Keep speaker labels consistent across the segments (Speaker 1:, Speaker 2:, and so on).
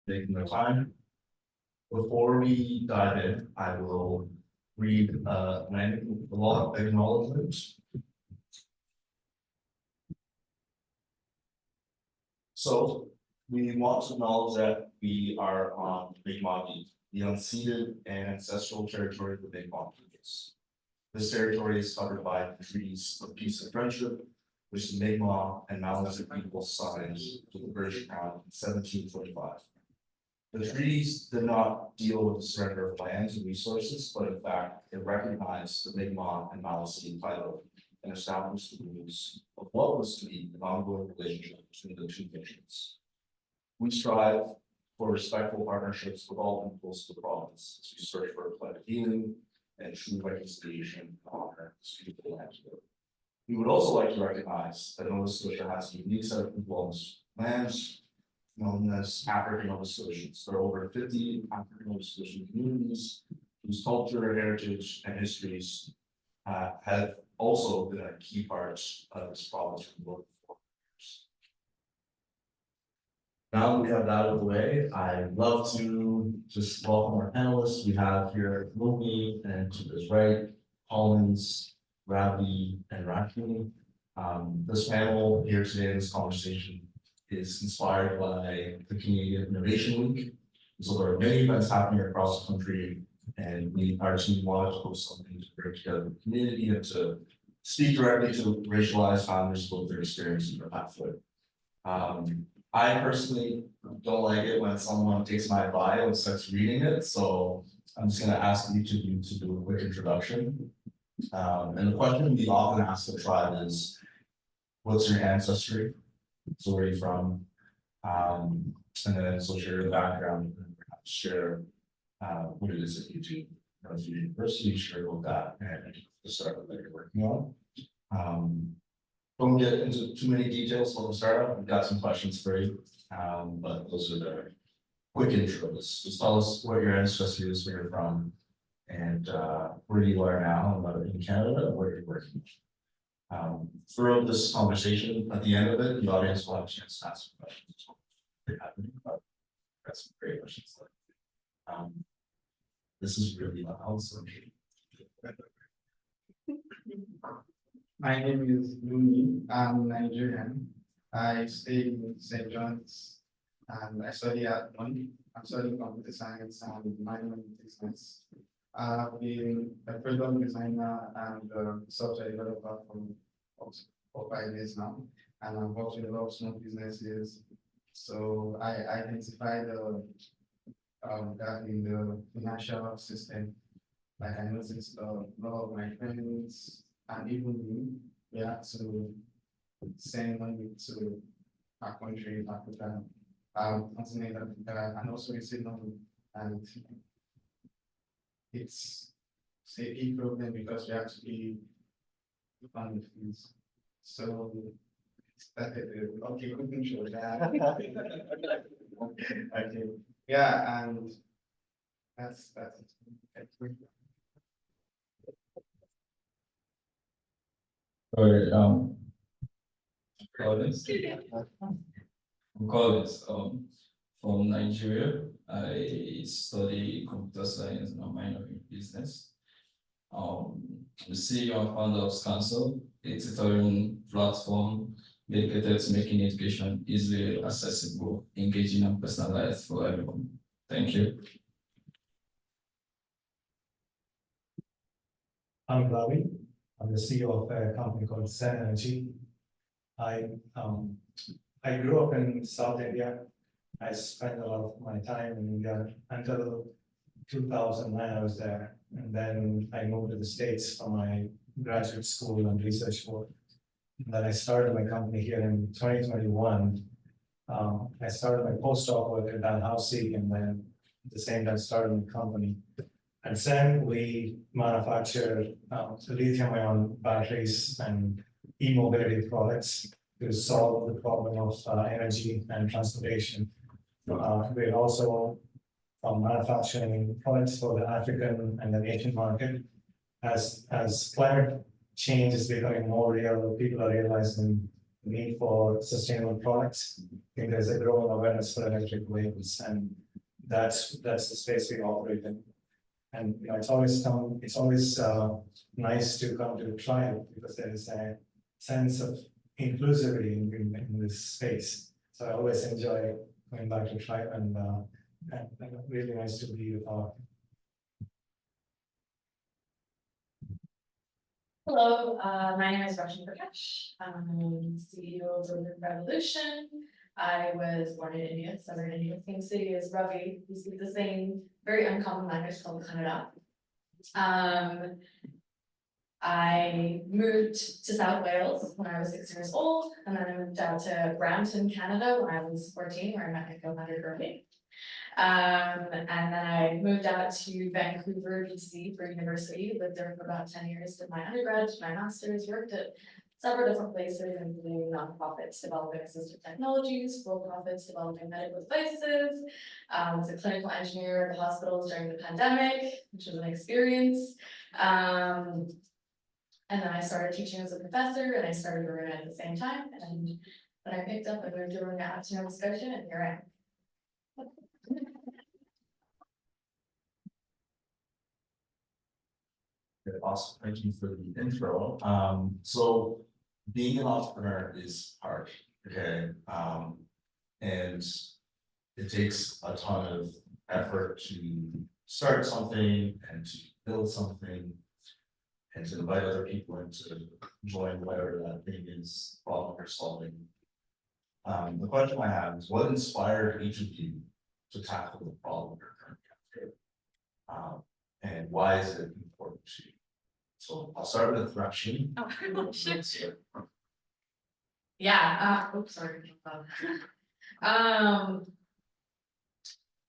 Speaker 1: taking the time. Before we dive in, I will read a law acknowledgement. So we want to acknowledge that we are on Mi'kmaq, the unceded and ancestral territory of the Mi'kmaq peoples. This territory is covered by the treaties of peace and friendship, which the Mi'kmaq and Maliseet peoples signed with the British Crown in 1745. The treaties did not deal with the surrender of lands and resources, but in fact, it recognized the Mi'kmaq and Maliseet title and established the rules of what was to be an ongoing relationship between the two nations. We strive for respectful partnerships with all peoples of the province as we search for a collective healing and true reconciliation and honor this beautiful land. We would also like to recognize that Nova Scotia has a unique set of influence lands known as African Nova Scotians. There are over 50 African Nova Scotian communities whose culture, heritage, and histories have also been a key part of this province for more than 4 years. Now that we have that out of the way, I'd love to just welcome our panelists. We have here Lumi and to his right, Collins, Ravi, and Raki. This panel here today, this conversation is inspired by the Canadian Innovation Week. So there are many events happening across the country, and our team wanted to host something to bring together the community and to speak directly to racialized founders about their experience in their pathway. I personally don't like it when someone takes my bio and starts reading it, so I'm just going to ask each of you to do a quick introduction. And the question we often ask the tribe is, what's your ancestry? So where are you from? And then so share your background and perhaps share what it is that you do at the university, share about that and the startup that you're working on. Don't get into too many details about the startup. We've got some questions for you, but those are the quick intros. Just tell us what your ancestry is, where you're from, and where you are now, and whether in Canada or where you're working. Throughout this conversation, at the end of it, the audience will have a chance to ask questions. Got some great questions. This is really loud, so
Speaker 2: my name is Lumi. I'm Nigerian. I stay in St. John's and I study at one. I'm studying computer science and minor in business. I've been a product designer and software developer for 5 years now, and I've worked with a lot of small businesses. So I identified that in the financial system. Like I noticed a lot of my friends and even me, we had to send money to our country, Africa, continent Africa, and also receive money. And it's a big problem because we have to be on the fees. So started okay, couldn't show that. Okay. Yeah, and that's it.
Speaker 3: All right, Collins. I'm Collins, from Nigeria. I study computer science and a minor in business. The CEO and founder of Scansel, a tutoring platform dedicated to making education easily accessible, engaging, and personalized for everyone. Thank you.
Speaker 4: I'm Ravi. I'm the CEO of a company called Zen Energy. I grew up in South India. I spent a lot of my time in India until 2009. I was there, and then I moved to the States for my graduate school and research work. And then I started my company here in 2021. I started my postdoc work at Dalhousie, and then at the same time started my company. At Zen, we manufacture lithium-ion batteries and e-mobility products to solve the problem of energy and transportation. We're also manufacturing products for the African and the Asian market. As climate change is becoming more real, people are realizing need for sustainable products. I think there's a growing awareness for electric vehicles, and that's the space we operate in. And you know, it's always nice to come to trial because there is a sense of inclusivity in this space. So I always enjoy going back to trial, and really nice to be with all.
Speaker 5: Hello, my name is Roshan Prakash. I'm CEO of Urban Revolution. I was born in India, southern India, same city as Ravi. We speak the same very uncommon language called Kannada. I moved to South Wales when I was 6 years old, and then I moved out to Brampton, Canada when I was 14, where I met my co-founder Gurmeet. And then I moved out to Vancouver, BC for university, lived there for about 10 years, did my undergrad, did my master's, worked at several different places, including nonprofits developing assistive technologies, for-profits developing medical devices, was a clinical engineer at the hospitals during the pandemic, which was an experience. And then I started teaching as a professor, and I started Aruna at the same time, and then I picked up and moved to Aruna out to Nova Scotia, and here I am.
Speaker 1: Okay, awesome, thank you for the intro. So being an entrepreneur is hard, okay? And it takes a ton of effort to start something and to build something and to invite other people in to join whatever that thing is, problem you're solving. The question I have is, what inspired each of you to tackle the problem you're currently having? And why is it important to you? So I'll start with Rashmi.
Speaker 5: Oh, shit. Yeah, oops, sorry.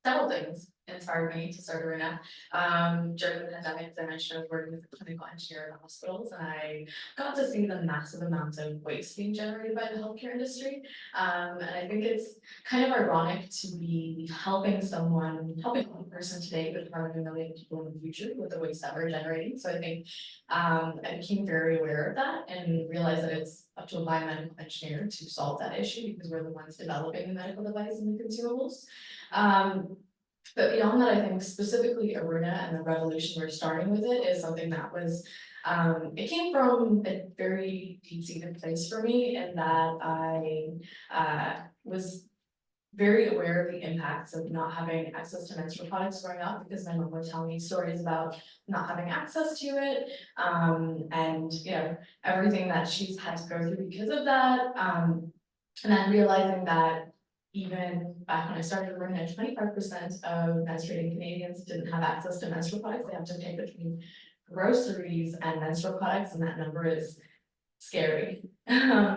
Speaker 5: Several things inspired me to start Aruna. During the pandemic, as I mentioned, I was working as a clinical engineer in hospitals, and I got to see the massive amount of waste being generated by the healthcare industry. And I think it's kind of ironic to be helping one person today, but harming a million people in the future with the waste that we're generating. So I think I became very aware of that and realized that it's up to a biomedical engineer to solve that issue because we're the ones developing the medical device and the consumables. But beyond that, I think specifically Aruna and the revolution we're starting with it is something that was, it came from a very deep-seated place for me in that I was very aware of the impacts of not having access to menstrual products growing up because my mom would tell me stories about not having access to it, and you know, everything that she's had to go through because of that, and then realizing that even back when I started running, 25% of menstruating Canadians didn't have access to menstrual products. They have to pick between groceries and menstrual products, and that number is scary,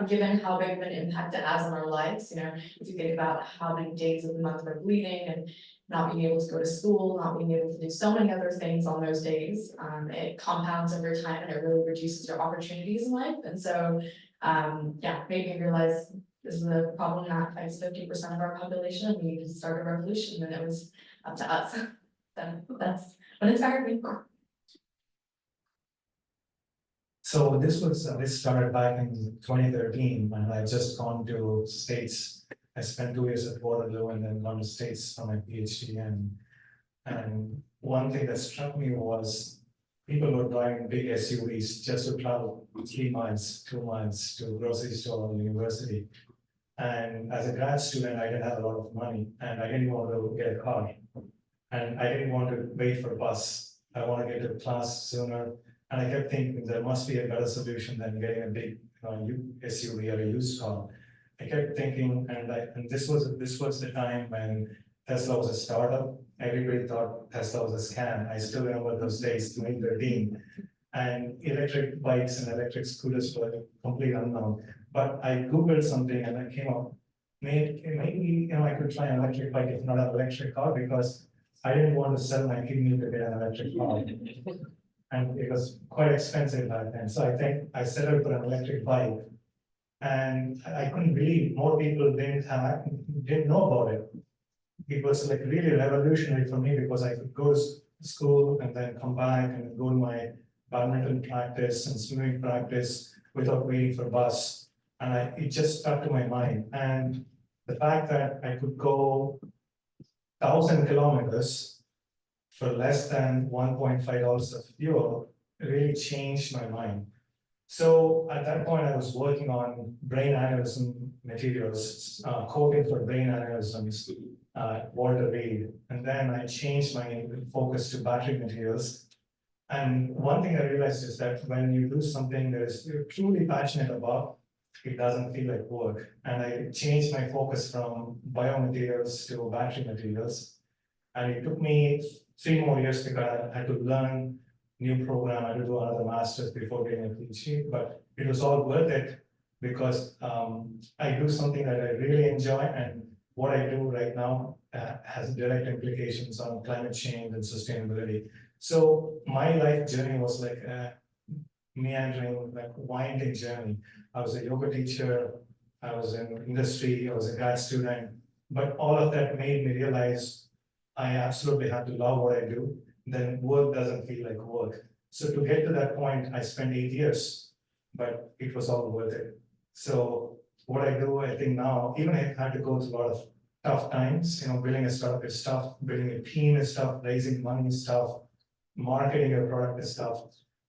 Speaker 5: given how big of an impact it has on our lives. You know, if you think about how many days of the month we're bleeding and not being able to go to school, not being able to do so many other things on those days, it compounds over time and it really reduces your opportunities in life. And so, yeah, made me realize this is a problem that affects 50% of our population, and we need to start a revolution, and it was up to us. So that's what inspired me.
Speaker 4: So this started back in 2013, and I just gone to States. I spent 2 years at Waterloo and then gone to States for my PhD. And one thing that struck me was people were driving big SUVs just to travel 3 miles, 2 miles to grocery store or university. And as a grad student, I didn't have a lot of money, and I didn't want to get a car, and I didn't want to wait for a bus. I want to get to class sooner. And I kept thinking there must be a better solution than getting a big SUV or a used car. I kept thinking, and this was the time when Tesla was a startup. Everybody thought Tesla was a scam. I still remember those days, 2013, and electric bikes and electric scooters were complete unknown. But I Googled something and I came up, maybe I could try an electric bike if not an electric car, because I didn't want to sell my kidney to get an electric car. And it was quite expensive back then. So I think I settled for an electric bike. And I couldn't believe more people didn't know about it. It was like really revolutionary for me because I could go to school and then come back and go to my badminton practice and swimming practice without waiting for a bus. And it just stuck to my mind. And the fact that I could go 1,000 kilometers for less than $1.5 of fuel really changed my mind. So at that point, I was working on brain aneurysm materials, coding for brain aneurysms, Walter Reed. And then I changed my focus to battery materials. And one thing I realized is that when you do something that is you're truly passionate about, it doesn't feel like work. And I changed my focus from biomaterials to battery materials. And it took me 3 more years because I had to learn new program, I had to do another master's before getting a PhD, but it was all worth it because I do something that I really enjoy, and what I do right now has direct implications on climate change and sustainability. So my life journey was like a meandering, like winding journey. I was a yoga teacher, I was in industry, I was a grad student, but all of that made me realize I absolutely have to love what I do, then work doesn't feel like work. So to get to that point, I spent 8 years, but it was all worth it. So what I do, I think now, even if I had to go through a lot of tough times, building a startup is tough, building a team is tough, raising money is tough, marketing your product is tough,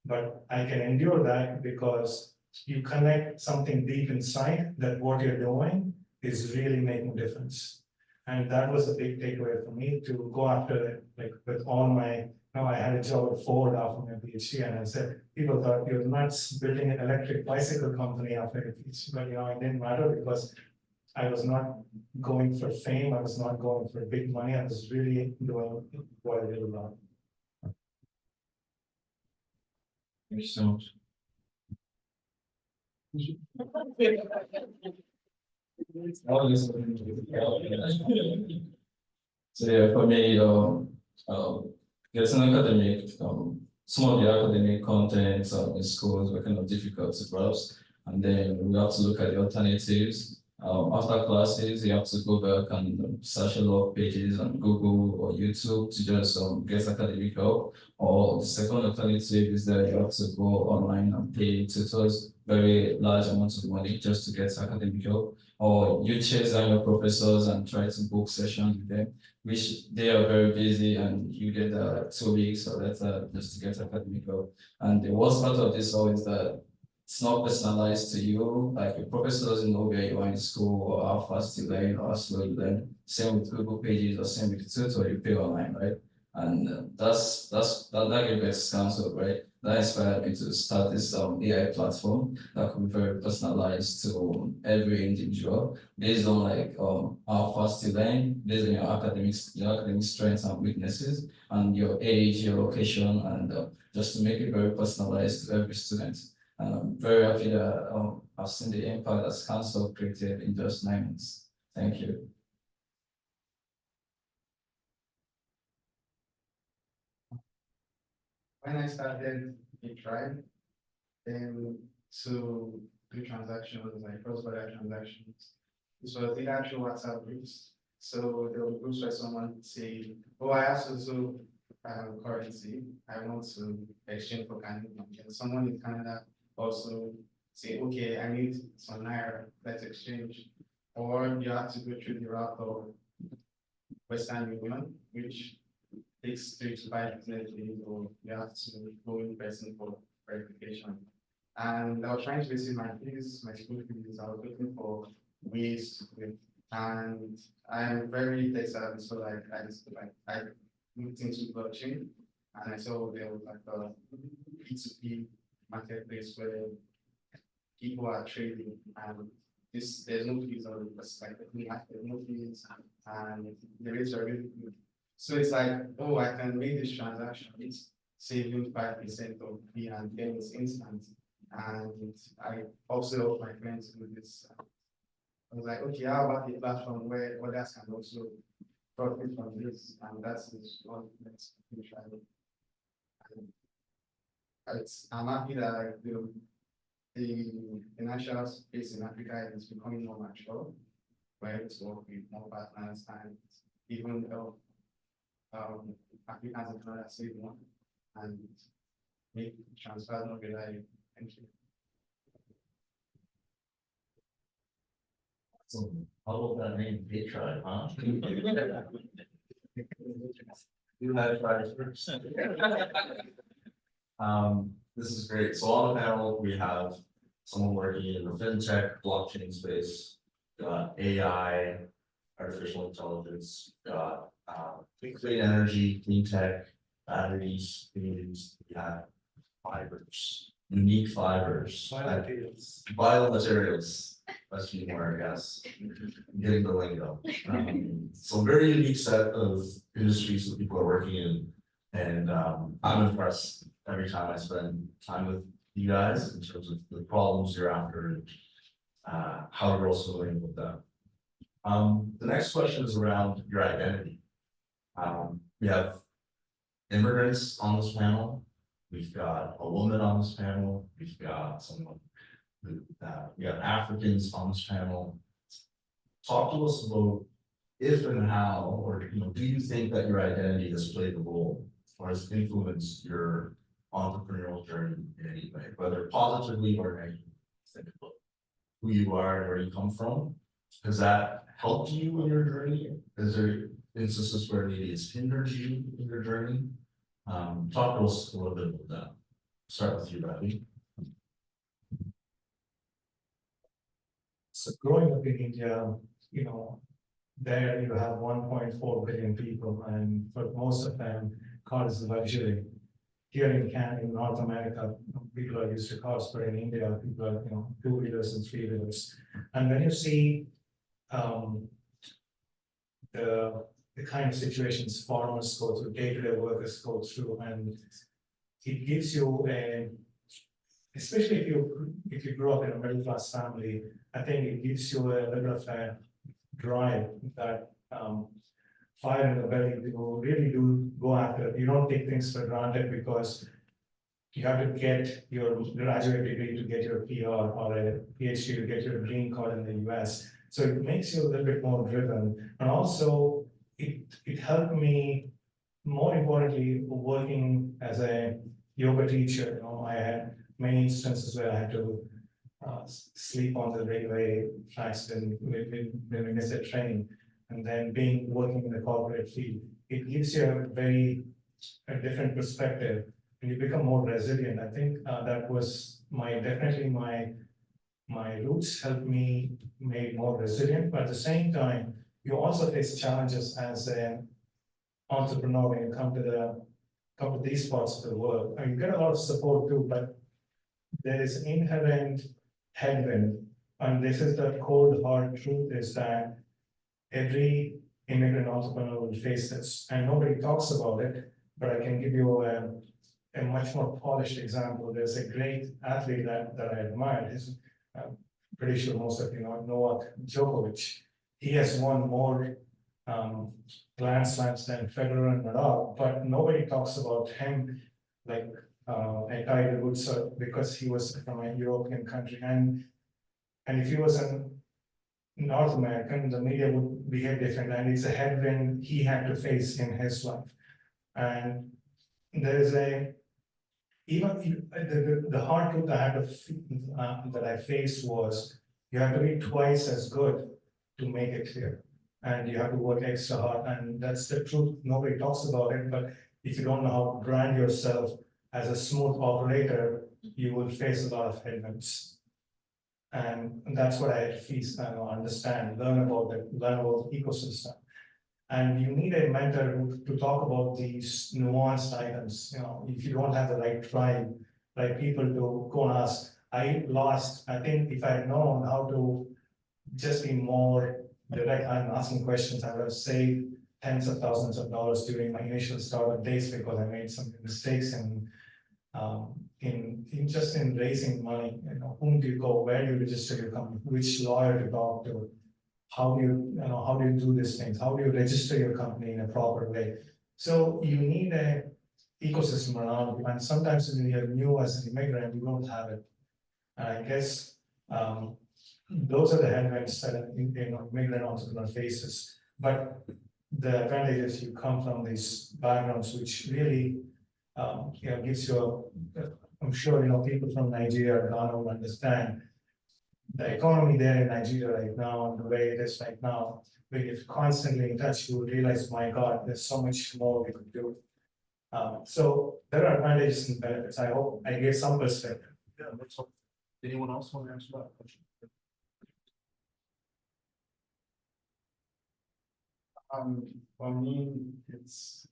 Speaker 4: but I can endure that because you connect something deep inside that what you're doing is really making a difference. And that was a big takeaway for me to go after it, like with all my, I had a job at Ford after my PhD, and I said, people thought you're nuts building an electric bicycle company after your PhD, but it didn't matter because I was not going for fame, I was not going for big money, I was really doing what I really love.
Speaker 3: Thank you so much. So yeah, for me, getting academic, some of the academic contents in schools were kind of difficult to grasp, and then we have to look at the alternatives. After classes, you have to go back and search a lot of pages on Google or YouTube to just get academic help. Or the second alternative is that you have to go online and pay tutors very large amounts of money just to get academic help. Or you chase down your professors and try to book sessions with them, which they are very busy, and you get 2 weeks or later just to get academic help. And the worst part of this all is that it's not personalized to you. Like your professor doesn't know where you are in school or how fast you learn or how slow you learn. Same with Google Pages or same with tutor you pay online, right? And that gets cancelled, right? That inspired me to start this AI platform that could be very personalized to every individual based on like how fast you learn, based on your academic strengths and weaknesses, and your age, your location, and just to make it very personalized to every student. And I'm very happy that I've seen the impact that Council created in just 9 months. Thank you.
Speaker 2: When I started a tribe, then to do transactions, like cross-border transactions, this was either through WhatsApp groups. So there were groups where someone would say, oh, I have to do currency. I want to exchange for Canadian. And someone in Canada also say, okay, I need some Naira, let's exchange. Or you have to go through the route of Western Union, which takes 3 to 5 business days, or you have to go in person for verification. And I was trying to receive my fees, my school fees. I was looking for ways to do it. And I'm very tech savvy, so I looked into blockchain, and I saw there was like a P2P marketplace where people are trading, and there's no fees on it, but like there's no fees, and the rates are really good. So it's like, oh, I can make this transaction, it's saving 5% of fee, and then it's instant. And I also help my friends do this. I was like, okay, how about a platform where others can also profit from this? And that's one that's I'm happy that the financial space in Africa is becoming more mature, where it's work with more partners and even help Africans and Canada save money and make transfers not reliable. Thank you.
Speaker 1: So, how about that name, Patri, huh? You had tried first. This is great. So on the panel, we have someone working in the fintech blockchain space, got AI, artificial intelligence, got clean energy, clean tech, batteries, communities, we have fibers, unique fibers. Biomaterials, let's be more, I guess, getting the lingo. So very unique set of industries that people are working in. And I'm impressed every time I spend time with you guys in terms of the problems you're after and how you're also dealing with them. The next question is around your identity. We have immigrants on this panel. We've got a woman on this panel. We've got someone who, we got Africans on this panel. Talk to us about if and how, or do you think that your identity has played a role or has influenced your entrepreneurial journey in any way, whether positively or negatively? Think about who you are and where you come from. Has that helped you in your journey? Is there instances where maybe it's hindered you in your journey? Talk to us a little bit about that. Start with you, Ravi.
Speaker 4: So growing up in India, there you have 1.4 billion people, and for most of them, car is a luxury. Here in Canada, in North America, people are used to cars, but in India, people are, two-wheelers and three-wheelers. And when you see the kind of situations farmers go through, day-to-day workers go through, and it gives you especially if you grow up in a middle-class family, I think it gives you a little of a drive, that fire in the belly to really do go after it. You don't take things for granted because you have to get your graduate degree to get your PR or a PhD to get your green card in the US. So it makes you a little bit more driven. And also it helped me, more importantly, working as a yoga teacher. I had many instances where I had to sleep on the railway tracks when we miss a train, and then working in the corporate field, it gives you a different perspective, and you become more resilient. I think that was definitely my roots helped me make more resilient, but at the same time, you also face challenges as an entrepreneur when you come to these parts of the world. And you get a lot of support too, but there is inherent headwind. And this is the cold hard truth, is that every immigrant entrepreneur will face this, and nobody talks about it, but I can give you a much more polished example. There's a great athlete that I admire. I'm pretty sure most of you know Novak Djokovic. He has won more Grand Slams than Federer and Nadal, but nobody talks about him like a Tiger Woods, because he was from a European country, and if he was a North American, the media would behave different, and it's a headwind he had to face in his life. And there is the hard truth I had to that I faced was you have to be twice as good to make it here, and you have to work extra hard, and that's the truth. Nobody talks about it, but if you don't know how to brand yourself as a smooth operator, you will face a lot of headwinds. And that's what I had to face, understand, learn about the ecosystem. And you need a mentor to talk about these nuanced items. If you don't have the right tribe, right people to go and ask. I think if I had known how to just be more direct, I'm asking questions, I would have saved tens of thousands of dollars during my initial startup days, because I made some mistakes in raising money. Whom do you go, where do you register your company, which lawyer to talk to, how do you do these things, how do you register your company in a proper way. So you need a ecosystem around you, and sometimes when you're new as an immigrant, you don't have it. And I guess those are the headwinds that an immigrant entrepreneur faces. But the advantage is you come from these backgrounds, which really gives you I'm sure people from Nigeria or Ghana will understand. the economy there in Nigeria right now, and the way it is right now, we get constantly in touch, you will realize, my God, there's so much more we could do. So there are advantages and benefits. I hope I gave some perspective.
Speaker 1: Yeah, let's hope. Anyone else want to answer that question?
Speaker 2: For me, it's,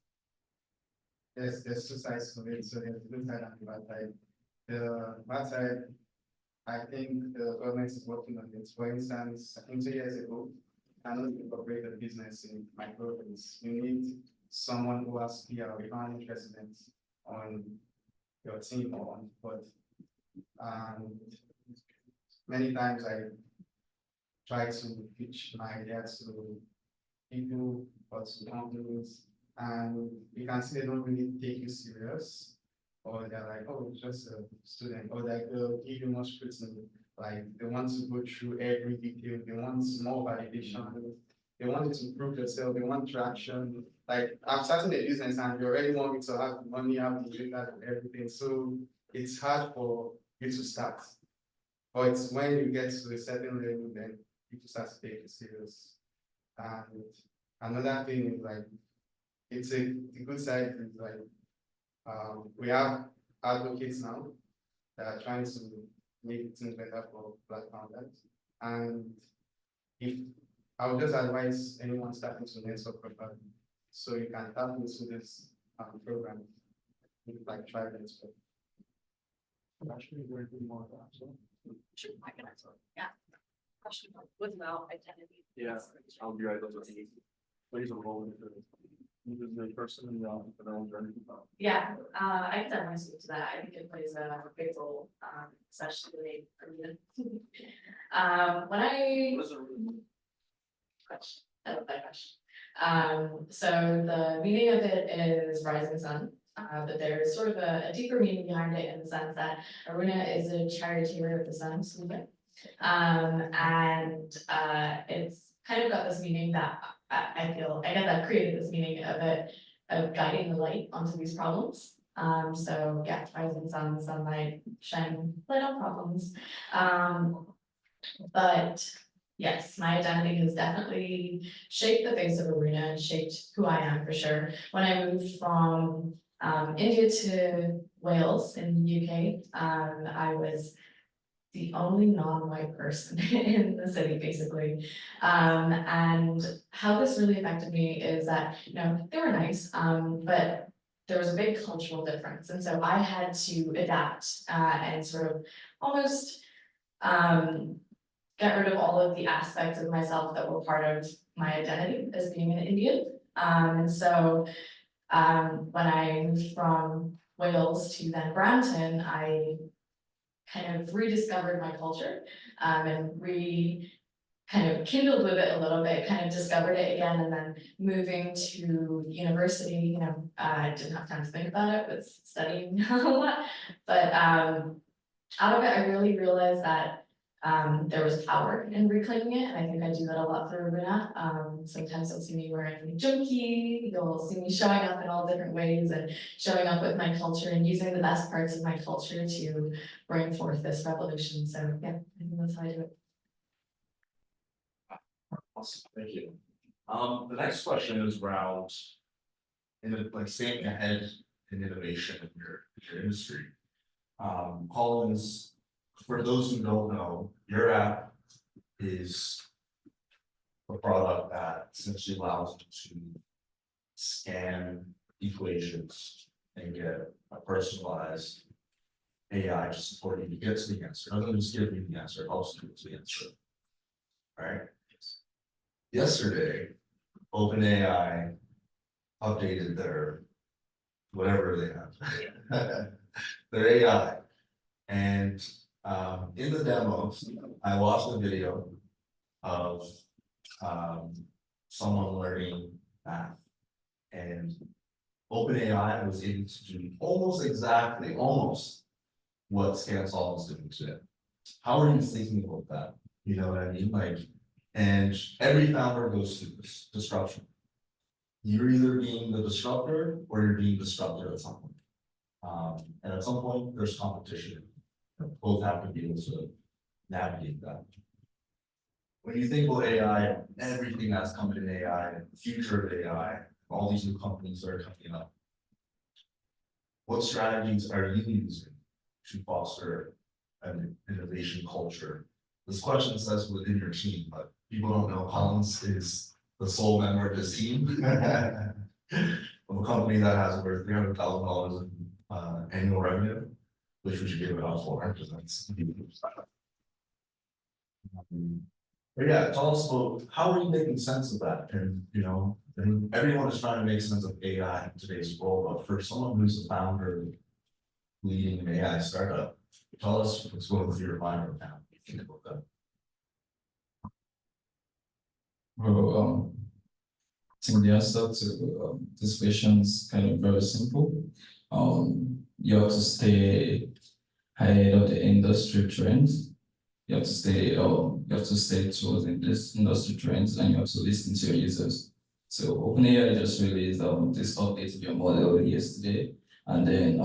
Speaker 2: there's two sides to it, so there's the good side and the bad side. The bad side, I think the government is working on it. For instance, I think 2 years ago, I know you incorporate a business in microcredits. You need someone who has PR, a permanent resident on your team or on board. And many times I try to pitch my idea to people or to companies, and you can see they don't really take you serious, or they're like, oh, it's just a student, or like they'll give you more scrutiny, like they want to go through every detail, they want more validation, they want you to prove yourself, they want traction. Like I'm starting a business and you already want me to have the money, have the data and everything, so it's hard for you to start. But when you get to a certain level, then people start to take it serious. And another thing is like, it's the good side is like, we have advocates now that are trying to make things better for Black founders. And if I would just advise anyone starting to network properly, so you can tap into this program, like try network.
Speaker 1: Actually, is there anything more about that?
Speaker 5: Sure, I can answer. Yeah. Question without identity.
Speaker 1: Yeah, I'll be right over to you. Plays a role in the person in their own journey.
Speaker 5: Yeah, I can definitely speak to that. I think it plays a big role, especially for me. When I.
Speaker 1: What is it?
Speaker 5: Question, I love that question. So the meaning of it is rising sun. But there's sort of a deeper meaning behind it in the sense that Aruna is a charioteer of the sun, and it's kind of got this meaning that I feel, I guess that created this meaning of it, of guiding the light onto these problems. So yeah, rising sun, sunlight, shining light on problems. But yes, my identity has definitely shaped the face of Aruna and shaped who I am for sure. When I moved from India to Wales in the UK, I was the only non-white person in the city, basically. And how this really affected me is that, you know, they were nice, but there was a big cultural difference. And so I had to adapt and sort of almost get rid of all of the aspects of myself that were part of my identity as being an Indian. And so when I moved from Wales to then Brampton, I kind of rediscovered my culture and kind of kindled with it a little bit, kind of discovered it again, and then moving to university, you know, I didn't have time to think about it, was studying a lot, but out of it, I really realized that there was power in reclaiming it, and I think I do that a lot through Aruna. Sometimes you'll see me wearing junkie, you'll see me showing up in all different ways and showing up with my culture and using the best parts of my culture to bring forth this revolution. So yeah, I think that's how I do it.
Speaker 1: Awesome, thank you. The next question is around, like staying ahead in innovation in your industry. Collins, for those who don't know, your app is a product that essentially allows you to scan equations and get a personalized AI to support you to get to the answer. It doesn't just give you the answer, it helps you get to the answer. All right. Yesterday, OpenAI updated their whatever they have, their AI. And in the demos, I watched a video of someone learning math, and OpenAI was able to do almost exactly, what ScanSolve is doing today. How are you thinking about that? You know what I mean? Like, and every founder goes through this disruption. You're either being the disruptor or you're being disrupted at some point. And at some point, there's competition. Both have to be able to navigate that? When you think about AI, everything that's coming in AI, the future of AI, all these new companies that are coming up. What strategies are you using to foster an innovation culture? This question says within your team, but people don't know Collins is the sole member of this team. Of a company that has over $300,000 in annual revenue, which we should give it out for, because that's. But yeah, tell us about how are you making sense of that? And and everyone is trying to make sense of AI in today's world, but for someone who's a founder leading an AI startup, tell us what's going through your mind right now. Think about that.
Speaker 3: Well, I think the answer to this question is kind of very simple. You have to stay ahead of the industry trends. You have to stay towards this industry trends, and you have to listen to your users. So OpenAI just released this update of your model yesterday, and then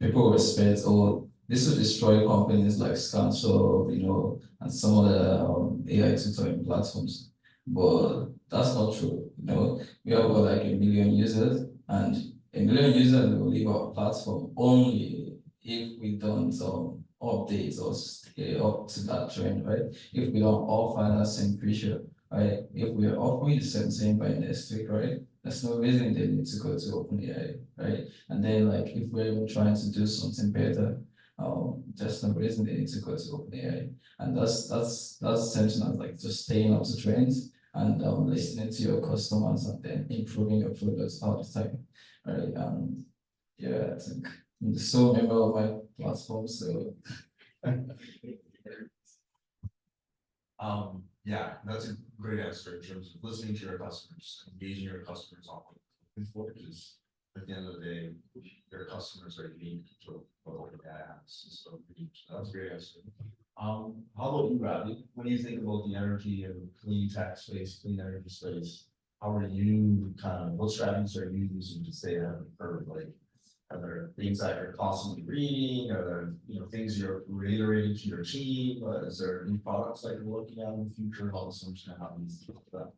Speaker 3: people respect, oh, this will destroy companies like Scansor, and some other AI tutoring platforms. But that's not true. We have about like 1 million users, and 1 million users will leave our platform only if we don't update or stay up to that trend, right? If we don't offer that same feature, right? If we are offering the same thing by next week, right? There's no reason they need to go to OpenAI, right? And then like if we're even trying to do something better, there's no reason they need to go to OpenAI. And that's something as like just staying up to trends and listening to your customers and then improving your products all the time, right? Yeah, I think I'm the sole member of my platform, so.
Speaker 1: Yeah, that's a great answer in terms of listening to your customers, engaging your customers on what they're looking for, because at the end of the day, your customers are unique to what AI has. So that's a great answer. How about you, Ravi? When you think about the energy and clean tech space, clean energy space, how are you what strategies are you using to stay ahead of the curve? Like, are there things that you're constantly reading? Are there things you're reiterating to your team? Is there new products that you're looking at in the future? How does something happen with that?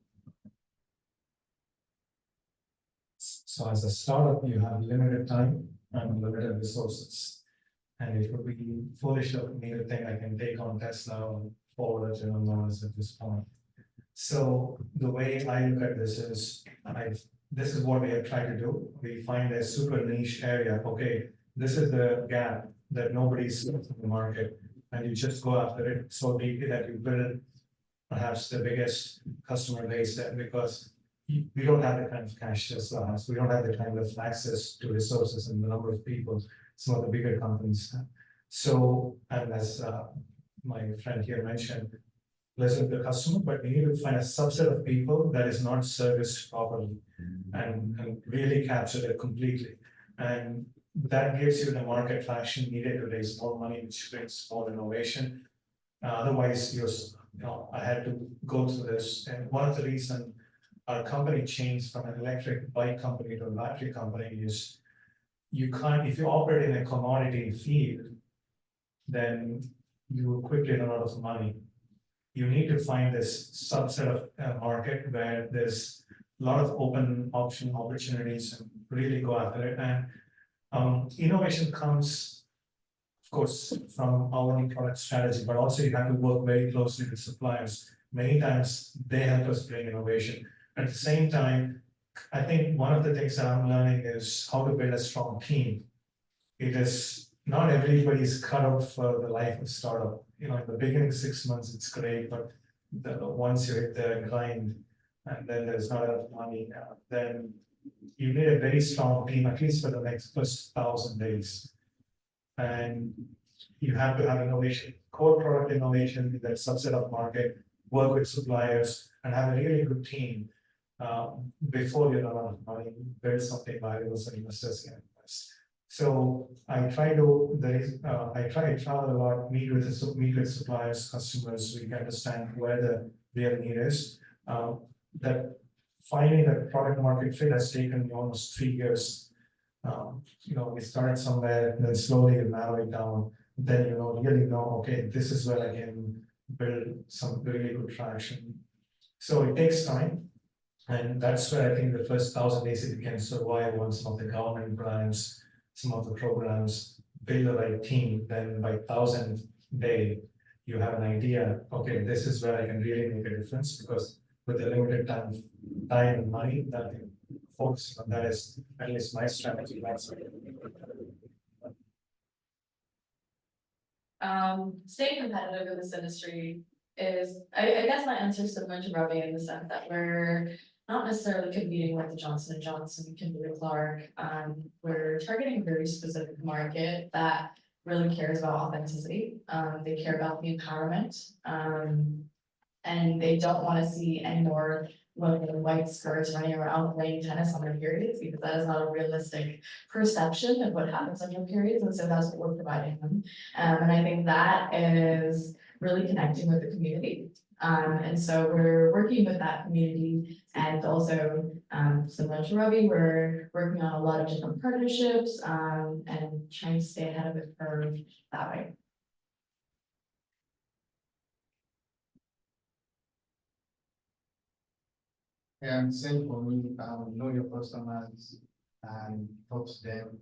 Speaker 4: So as a startup, you have limited time and limited resources. And it would be foolish of me to think I can take on Tesla and forward $1 trillion at this point. So the way I look at this is, this is what we have tried to do. We find a super niche area. Okay, this is the gap that nobody's seen in the market, and you just go after it so deeply that you build perhaps the biggest customer base there, because we don't have the kind of cash Tesla has. We don't have the kind of access to resources and the number of people some of the bigger companies have. So, and as my friend here mentioned, listen to the customer, but we need to find a subset of people that is not serviced properly and really capture it completely. And that gives you the market traction needed to raise more money, which brings more innovation. Otherwise, I had to go through this. And one of the reasons our company changed from an electric bike company to a battery company is you can't, if you operate in a commodity field, then you will quickly run out of money. You need to find this subset of market where there's a lot of open option opportunities and really go after it. And innovation comes, of course, from our own product strategy, but also you have to work very closely with suppliers. Many times they help us bring innovation. At the same time, I think one of the things that I'm learning is how to build a strong team. It is not everybody's cut out for the life of startup. In the beginning 6 months, it's great, but once you hit the grind and then there's not enough money, then you need a very strong team, at least for the first 1,000 days. And you have to have innovation, core product innovation in that subset of market, work with suppliers, and have a really good team before you run out of money, build something valuable so investors can invest. So I try to travel a lot, meet with suppliers, customers, so we can understand where the real need is. That finding that product market fit has taken me almost 3 years. We started somewhere, then slowly narrow it down. then really know, okay, this is where I can build some really good traction. So it takes time. And that's where I think the first 1,000 days, if you can survive on some of the government grants, some of the programs, build the right team, then by 1,000 day, you have an idea, okay, this is where I can really make a difference, because with the limited time and money that you focus on, that is at least my strategy.
Speaker 5: Staying competitive in this industry is, I guess my answer is similar to Ravi in the sense that we're not necessarily competing with the Johnson and Johnson, Kimberly Clark. We're targeting a very specific market that really cares about authenticity. They care about the empowerment. And they don't want to see any more women in white skirts running around playing tennis on their periods, because that is not a realistic perception of what happens on your periods, and so that's what we're providing them. And I think that is really connecting with the community. And so we're working with that community, and also, similar to Ravi, we're working on a lot of different partnerships, and trying to stay ahead of the curve that way.
Speaker 2: Yeah, same for me, know your customers and talk to them,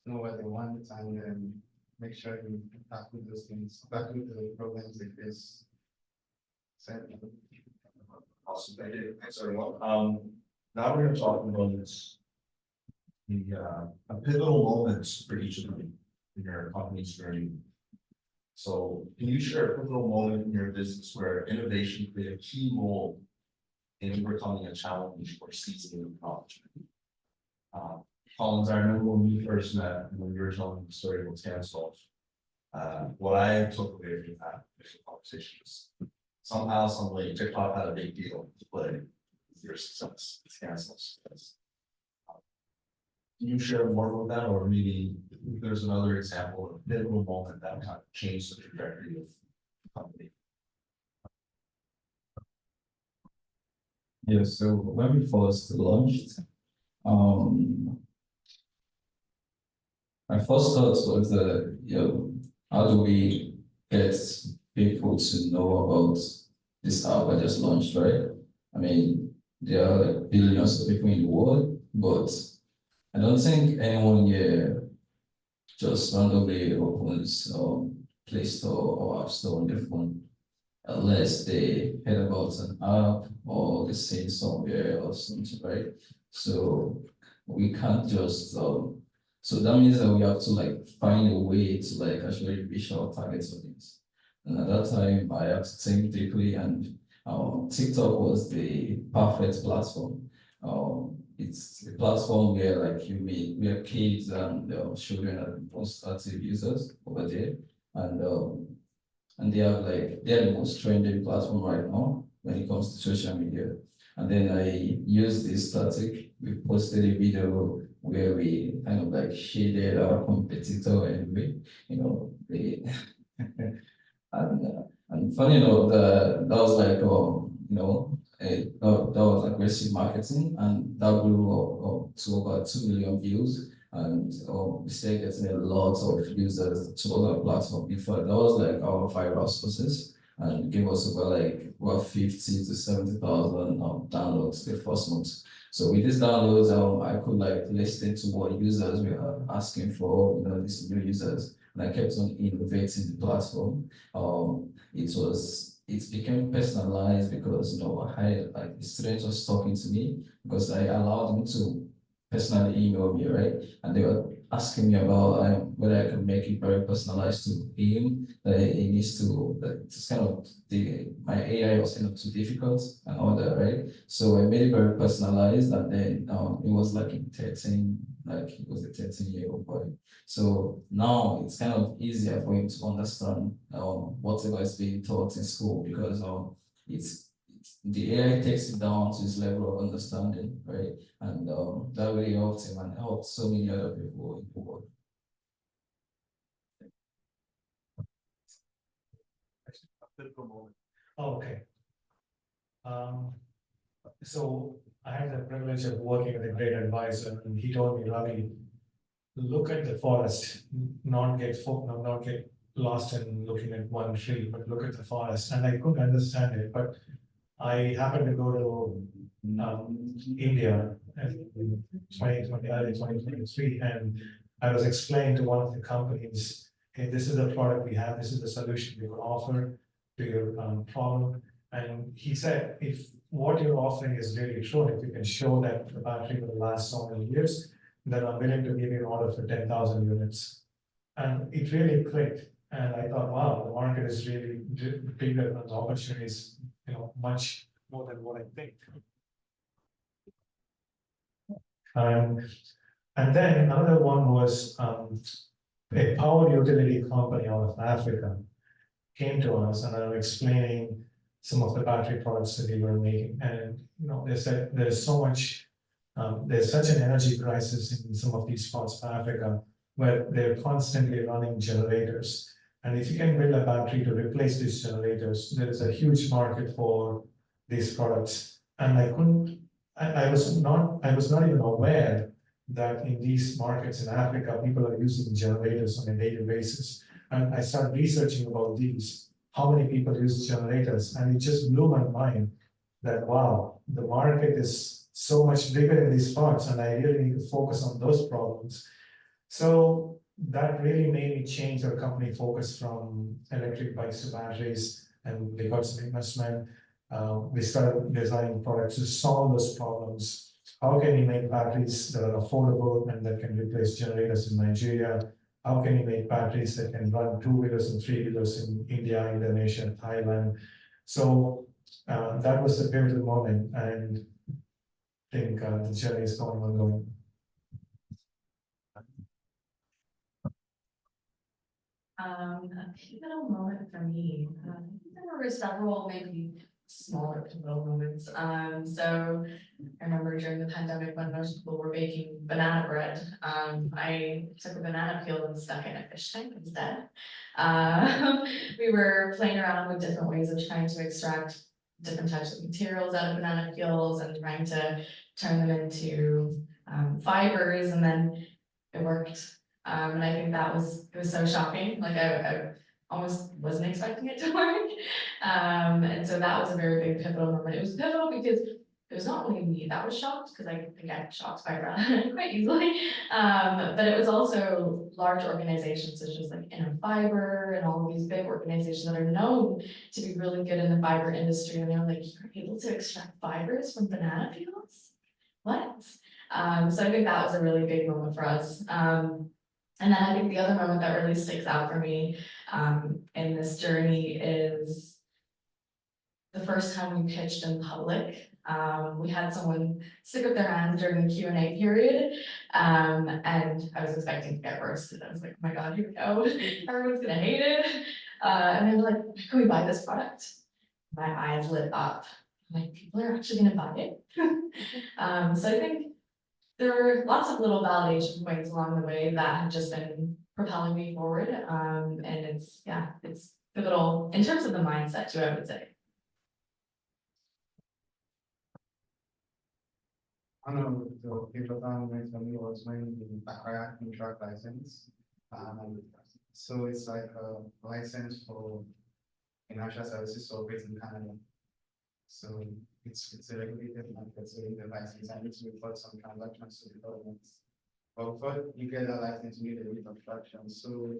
Speaker 2: know what they want, and then make sure you tackle those things, tackle the problems they face.
Speaker 1: Awesome, thank you. Thanks, everyone. Now we're gonna talk about this. A pivotal moments for each of them in your company's journey. So can you share a pivotal moment in your business where innovation played a key role in overcoming a challenge or seizing an opportunity? Collins, I remember when we first met, when you were telling the story about Scansolve, what I took away from that conversation is somehow, some way, TikTok had a big deal to play with your success. It's Scansolve. Can you share more about that, or maybe if there's another example of a pivotal moment that kind of changed the trajectory of the company?
Speaker 3: Yeah, so when we first launched, my first thought was how do we get people to know about this app I just launched, right? I mean, there are like billions of people in the world, but I don't think anyone here just randomly opens Play Store or App Store on their phone, unless they heard about an app or they see it somewhere or something, right? So we can't just so that means that we have to like find a way to like actually reach our target audience. And at that time, I had to think deeply, and TikTok was the perfect platform. It's a platform where like where kids and children are the most active users over there, and they're the most trending platform right now when it comes to social media. And then I used this tactic. We posted a video where we kind of like shaded our competitor anyway, they and funny enough, that was like that was aggressive marketing, and that grew up to over 2 million views, and we started getting a lot of users to other platforms. In fact, that was like our viral sources, and gave us about 50 to 70,000 downloads the first month. So with these downloads, I could like listen to what users were asking for, these new users, and I kept on innovating the platform. It became personalized because the students was talking to me because I allowed them to personally email me, right? And they were asking me about whether I could make it very personalized to him. That he needs to. It's kind of my AI was kind of too difficult and all that, right? So I made it very personalized, and then it was like in 13, like he was a 13-year-old boy. So now it's kind of easier for him to understand whatever is being taught in school, because it's the AI takes it down to his level of understanding, right? And that really helped him and helped so many other people in the world.
Speaker 4: Oh, okay. So I had the privilege of working with a great advisor, and he told me, Ravi, look at the forest, not get lost in looking at one tree, but look at the forest. And I couldn't understand it, but I happened to go to India in 2020, early 2023, and I was explaining to one of the companies, hey, this is the product we have, this is the solution we will offer to your problem. And he said, if what you're offering is really true, if you can show that the battery will last so many years, then I'm willing to give you an order for 10,000 units. And it really clicked. And I thought, wow, the market is really bigger and the opportunities, much more than what I think. And then another one was a power utility company out of Africa came to us, and I'm explaining some of the battery products that they were making. And they said there's such an energy crisis in some of these parts of Africa where they're constantly running generators. And if you can build a battery to replace these generators, there is a huge market for these products. And I was not even aware that in these markets in Africa, people are using generators on a daily basis. And I started researching about these, how many people use generators, and it just blew my mind that, wow, the market is so much bigger in these parts, and I really need to focus on those problems. So that really made me change our company focus from electric bikes to batteries, and we got some investment. We started designing products to solve those problems. How can we make batteries that are affordable and that can replace generators in Nigeria? How can you make batteries that can run 2-wheelers and 3-wheelers in India, Indonesia, Thailand? So that was the pivotal moment, and I think the journey is going ongoing.
Speaker 5: A pivotal moment for me. I think there were several maybe smaller pivotal moments. So I remember during the pandemic when most people were baking banana bread, I took a banana peel and stuck it in a fish tank instead. We were playing around with different ways of trying to extract different types of materials out of banana peels and trying to turn them into fibers, and then it worked. And I think it was so shocking. Like I almost wasn't expecting it to work. And so that was a very big pivotal moment. It was pivotal because it was not only me that was shocked, because I get shocked by quite easily. But it was also large organizations such as like Inner Fiber and all of these big organizations that are known to be really good in the fiber industry. And they're like, you're able to extract fibers from banana peels? What? So I think that was a really big moment for us. And then I think the other moment that really sticks out for me in this journey is the first time we pitched in public. We had someone stick up their hand during the Q&A period, and I was expecting to get roasted. I was like, oh my God, here we go. Everyone's gonna hate it. And they were like, can we buy this product? My eyes lit up. I'm like, people are actually gonna buy it. So I think there were lots of little validation points along the way that have just been propelling me forward. And it's pivotal in terms of the mindset too, I would say.
Speaker 2: One of the pivotal moments for me was when we acquired contract license. So it's like a license for financial services to operate in Canada. So it's a regulated market, so in the license, I need to report some transactions to the government. But before you get that license, you need a bit of traction. So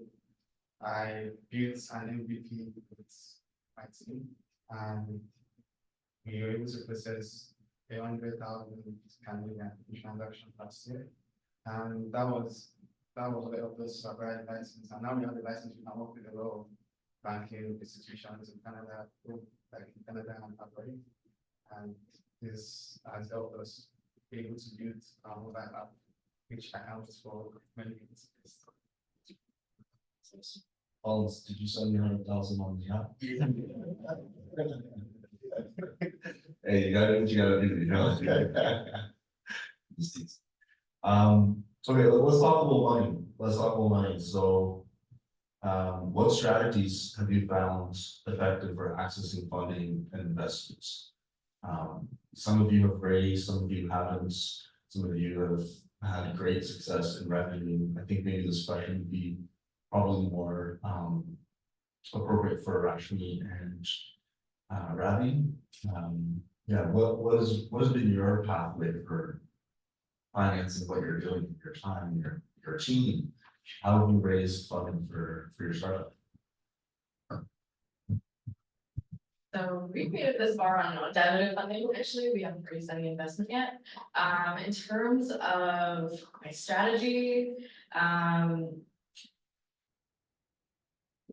Speaker 2: I built an MVP with my team, and we were able to process 100,000 Canadian transaction last year. And that was what helped us acquire the license. And now we have the license, we can work with a lot of banking institutions in Canada, like in Canada and abroad. And this has helped us be able to build our mobile app, which accounts for many things.
Speaker 1: Collins, did you send me 100,000 on the app? Hey, you gotta do what you gotta do, you know? Okay, let's talk about money. Let's talk about money. So, what strategies have you found effective for accessing funding and investments? Some of you have raised, some of you haven't. Some of you have had great success in revenue. I think maybe this question would be probably more appropriate for Rashmi and Ravi. Yeah, what has been your pathway for financing what you're doing, your time, your team? How have you raised funding for your startup?
Speaker 5: So we made it this far on non-dilutive funding, actually, we haven't raised any investment yet. In terms of my strategy,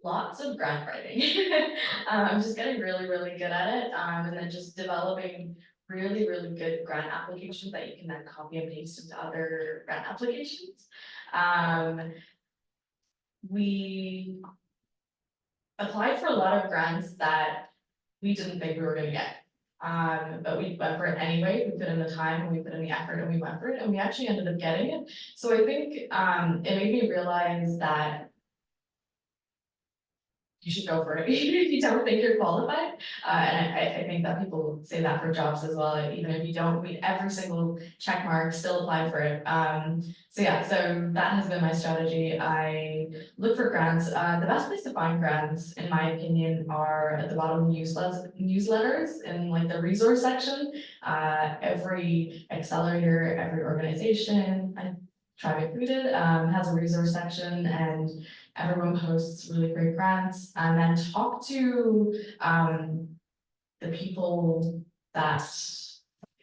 Speaker 5: lots of grant writing. I'm just getting really, really good at it, and then just developing really, really good grant applications that you can then copy and paste into other grant applications. We applied for a lot of grants that we didn't think we were gonna get. But we went for it anyway, we put in the time, and we put in the effort, and we went for it, and we actually ended up getting it. So I think, it made me realize that you should go for it, even if you don't think you're qualified. And I think that people say that for jobs as well, even if you don't meet every single check mark, still apply for it. So yeah, so that has been my strategy. I look for grants. The best place to find grants, in my opinion, are at the bottom of newsletters in like the resource section. Every accelerator, every organization, Tribe Included, has a resource section, and everyone posts really great grants, and then talk to the people that,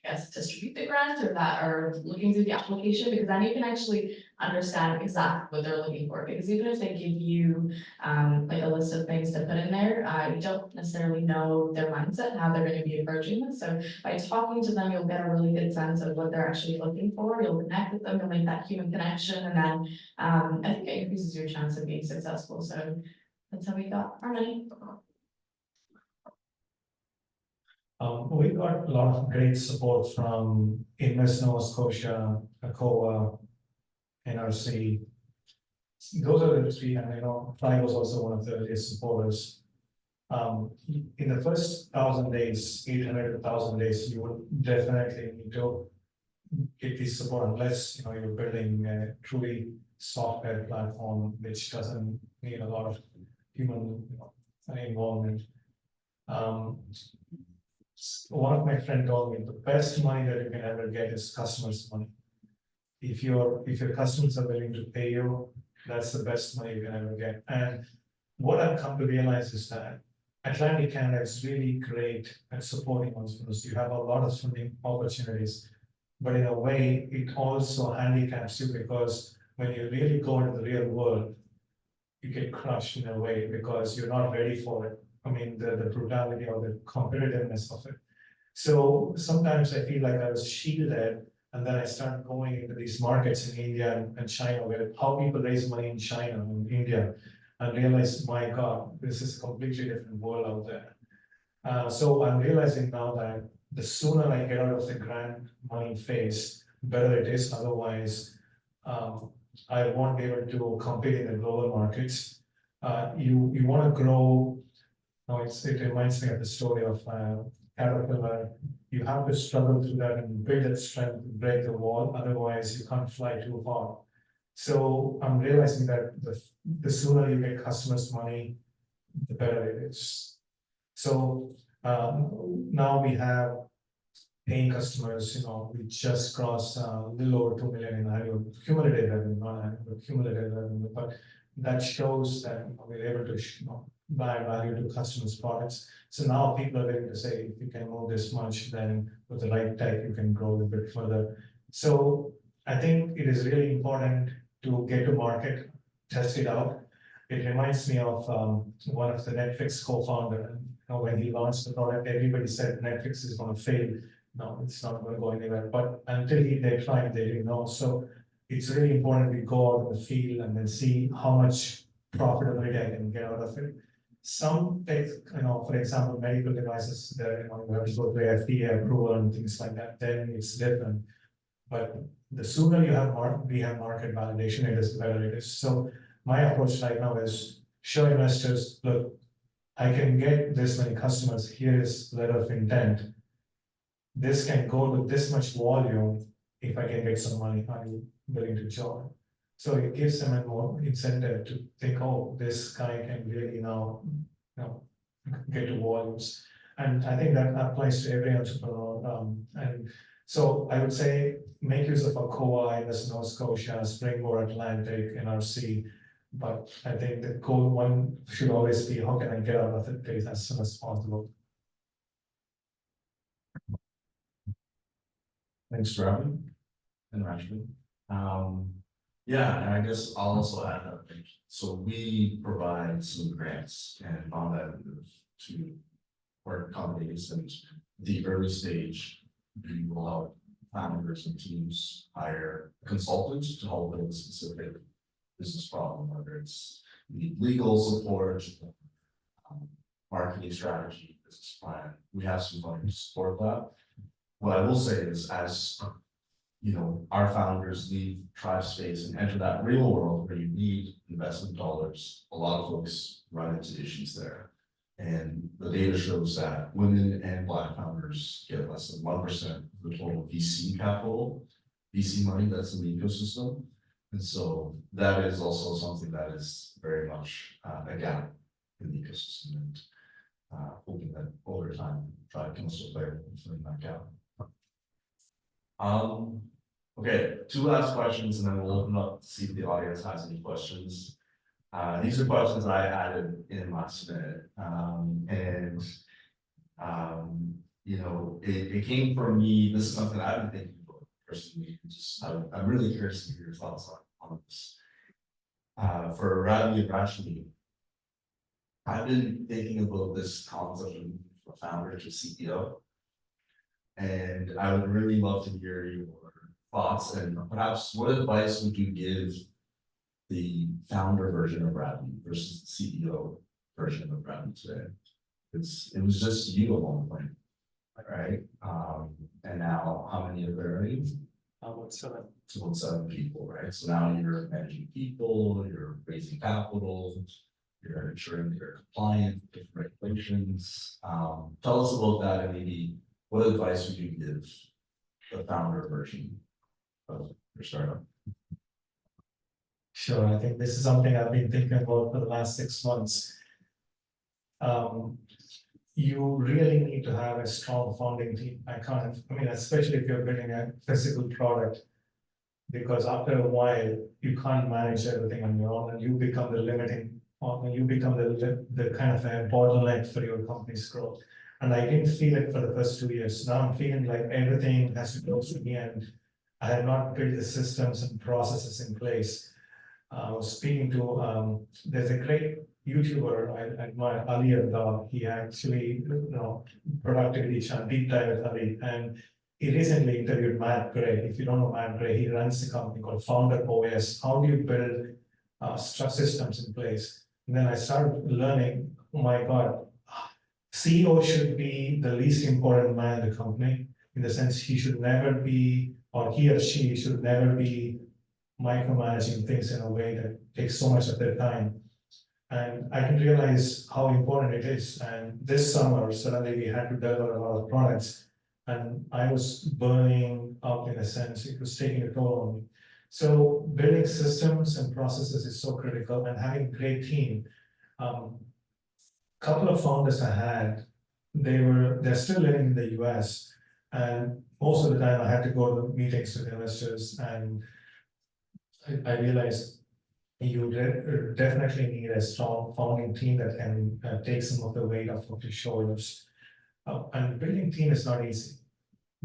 Speaker 5: I guess, distribute the grant or that are looking through the application, because then you can actually understand exactly what they're looking for. Because even if they give you like a list of things to put in there, you don't necessarily know their mindset, how they're going to be approaching this. So by talking to them, you'll get a really good sense of what they're actually looking for. You'll connect with them, you'll make that human connection, and then I think it increases your chance of being successful. So that's how we got our money.
Speaker 4: We got a lot of great support from Invest Nova Scotia, ACOA, NRC. Those are the three, and Tribe was also one of the earliest supporters. In the first 1,000 days, 800 to 1,000 days, you would definitely need to get this support unless you're building a truly software platform which doesn't need a lot of human involvement. One of my friends told me the best money that you can ever get is customers' money. If your customers are willing to pay you, that's the best money you can ever get. And what I've come to realize is that Atlantic Canada is really great at supporting entrepreneurs. You have a lot of funding opportunities, but in a way, it also handicaps you, because when you really go into the real world, you get crushed in a way because you're not ready for it. I mean, the brutality or the competitiveness of it. So sometimes I feel like I was shielded, and then I started going into these markets in India and China, where how people raise money in China and India, and realized, my God, this is a completely different world out there. So I'm realizing now that the sooner I get out of the grant money phase, better it is. Otherwise, I won't be able to compete in the global markets. You want to grow. No, it reminds me of the story of caterpillar. You have to struggle through that and build that strength, break the wall. Otherwise, you can't fly too far. So I'm realizing that the sooner you get customers' money, the better it is. So now we have paying customers. We just crossed a little over 2 million in annual cumulative revenue, not annual, cumulative revenue. But that shows that we're able to buy value to customers' products. So now people are willing to say, if you can move this much, then with the right tech, you can grow a bit further. So I think it is really important to get to market, test it out. It reminds me of one of the Netflix co-founder. When he launched the product, everybody said Netflix is going to fail. No, it's not going to go anywhere. But until they tried, they didn't know. So it's really important we go out in the field and then see how much profitability I can get out of it. Some tech, for example, medical devices, there, you have to go through FDA approval and things like that. Then it's different. But the sooner we have market validation, it is better it is. So my approach right now is show investors, look, I can get this many customers. Here is letter of intent. This can go to this much volume if I can get some money. willing to join. So it gives them a more incentive to think, oh, this guy can really now, get to volumes. And I think that applies to every entrepreneur. And so I would say make use of a COA in the Nova Scotia, Springboard Atlantic, NRC. But I think the goal one should always be how can I get out of the place as soon as possible.
Speaker 1: Thanks, Robin and Rashmi. Yeah, and I guess I'll also add that, so we provide some grants and bond avenues to work companies and the early stage. We will help founders and teams hire consultants to help with a specific business problem, whether it's legal support, marketing strategy, business plan. We have some funding to support that. What I will say is, as our founders leave tribe space and enter that real world where you need investment dollars, a lot of folks run into issues there. And the data shows that women and Black founders get less than 1% of the total VC capital, VC money that's in the ecosystem. And so that is also something that is very much a gap in the ecosystem, and hoping that over time, Tribe can also play in filling that gap. Okay, two last questions, and then we'll open up to see if the audience has any questions. These are questions I added in last minute, it came from me. This is something I've been thinking about personally. I'm really curious to hear your thoughts on this. For Ravi and Rashmi, I've been thinking about this concept of founder to CEO, and I would really love to hear your thoughts, and perhaps what advice would you give the founder version of Ravi versus the CEO version of Ravi today? It was just you at one point, right? And now how many are there?
Speaker 4: About 7.
Speaker 1: It's about 7 people, right? So now you're managing people, you're raising capital, you're ensuring that you're compliant with different regulations. Tell us about that, and maybe what advice would you give the founder version of your startup?
Speaker 4: Sure, I think this is something I've been thinking about for the last 6 months. You really need to have a strong founding team. Especially if you're building a physical product, because after a while, you can't manage everything on your own, and you become the limiting, or you become the kind of a bottleneck for your company's growth. And I didn't feel it for the first 2 years. Now I'm feeling like everything has to go through me, and I had not built the systems and processes in place. I was speaking to, there's a great YouTuber I admire, Ali Abdal. He actually, productivity channel, deep dive with Ali, and he recently interviewed Matt Gray. If you don't know Matt Gray, he runs a company called Founder OS. How do you build systems in place? And then I started learning, oh my God, CEO should be the least important man in the company, in the sense he should never be, or he or she should never be micromanaging things in a way that takes so much of their time. And I didn't realize how important it is. And this summer, suddenly we had to deliver a lot of products, and I was burning out in a sense. It was taking a toll on me. So building systems and processes is so critical, and having a great team. Couple of founders I had, they're still living in the US, and most of the time I had to go to meetings with investors, and I realized you definitely need a strong founding team that can take some of the weight off of your shoulders. And building team is not easy.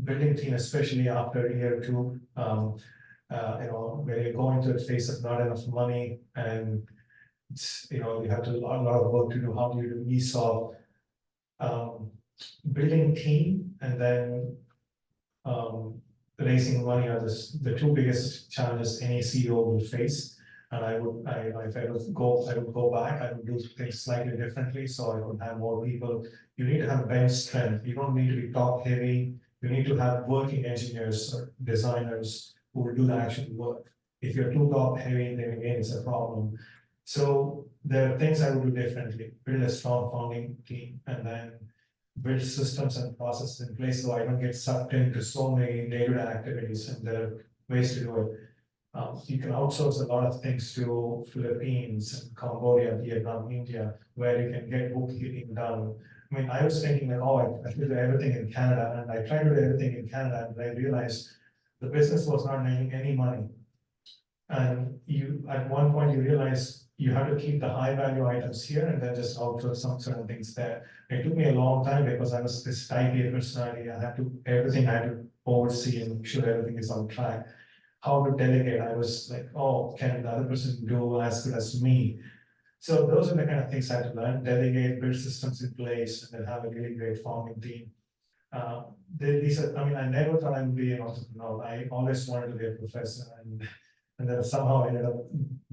Speaker 4: Building team, especially after year 2, where you're going to a phase of not enough money, and you have to a lot of work to do. How do you do ESOP? Building team and then raising money are the 2 biggest challenges any CEO will face. And if I would go back, I would do things slightly differently, so I would have more people. You need to have bench strength. You don't need to be top heavy. You need to have working engineers or designers who will do the actual work. If you're too top heavy, then again it's a problem. So there are things I would do differently. Build a strong founding team, and then build systems and processes in place so I don't get sucked into so many day-to-day activities, and there are ways to do it. You can outsource a lot of things to Philippines, Cambodia, Vietnam, India, where you can get bookkeeping done. I mean, I was thinking like, oh, I should do everything in Canada, and I tried to do everything in Canada, and I realized the business was not making any money. And you, at one point, you realize you have to keep the high value items here and then just outsource some certain things there. It took me a long time because I was this type A personality. I had to, everything I had to oversee and make sure everything is on track. How to delegate, I was like, oh, can the other person do as good as me? So those are the kind of things I had to learn, delegate, build systems in place, and then have a really great farming team. These are, I mean, I never thought I would be an entrepreneur. I always wanted to be a professor, and then somehow I ended up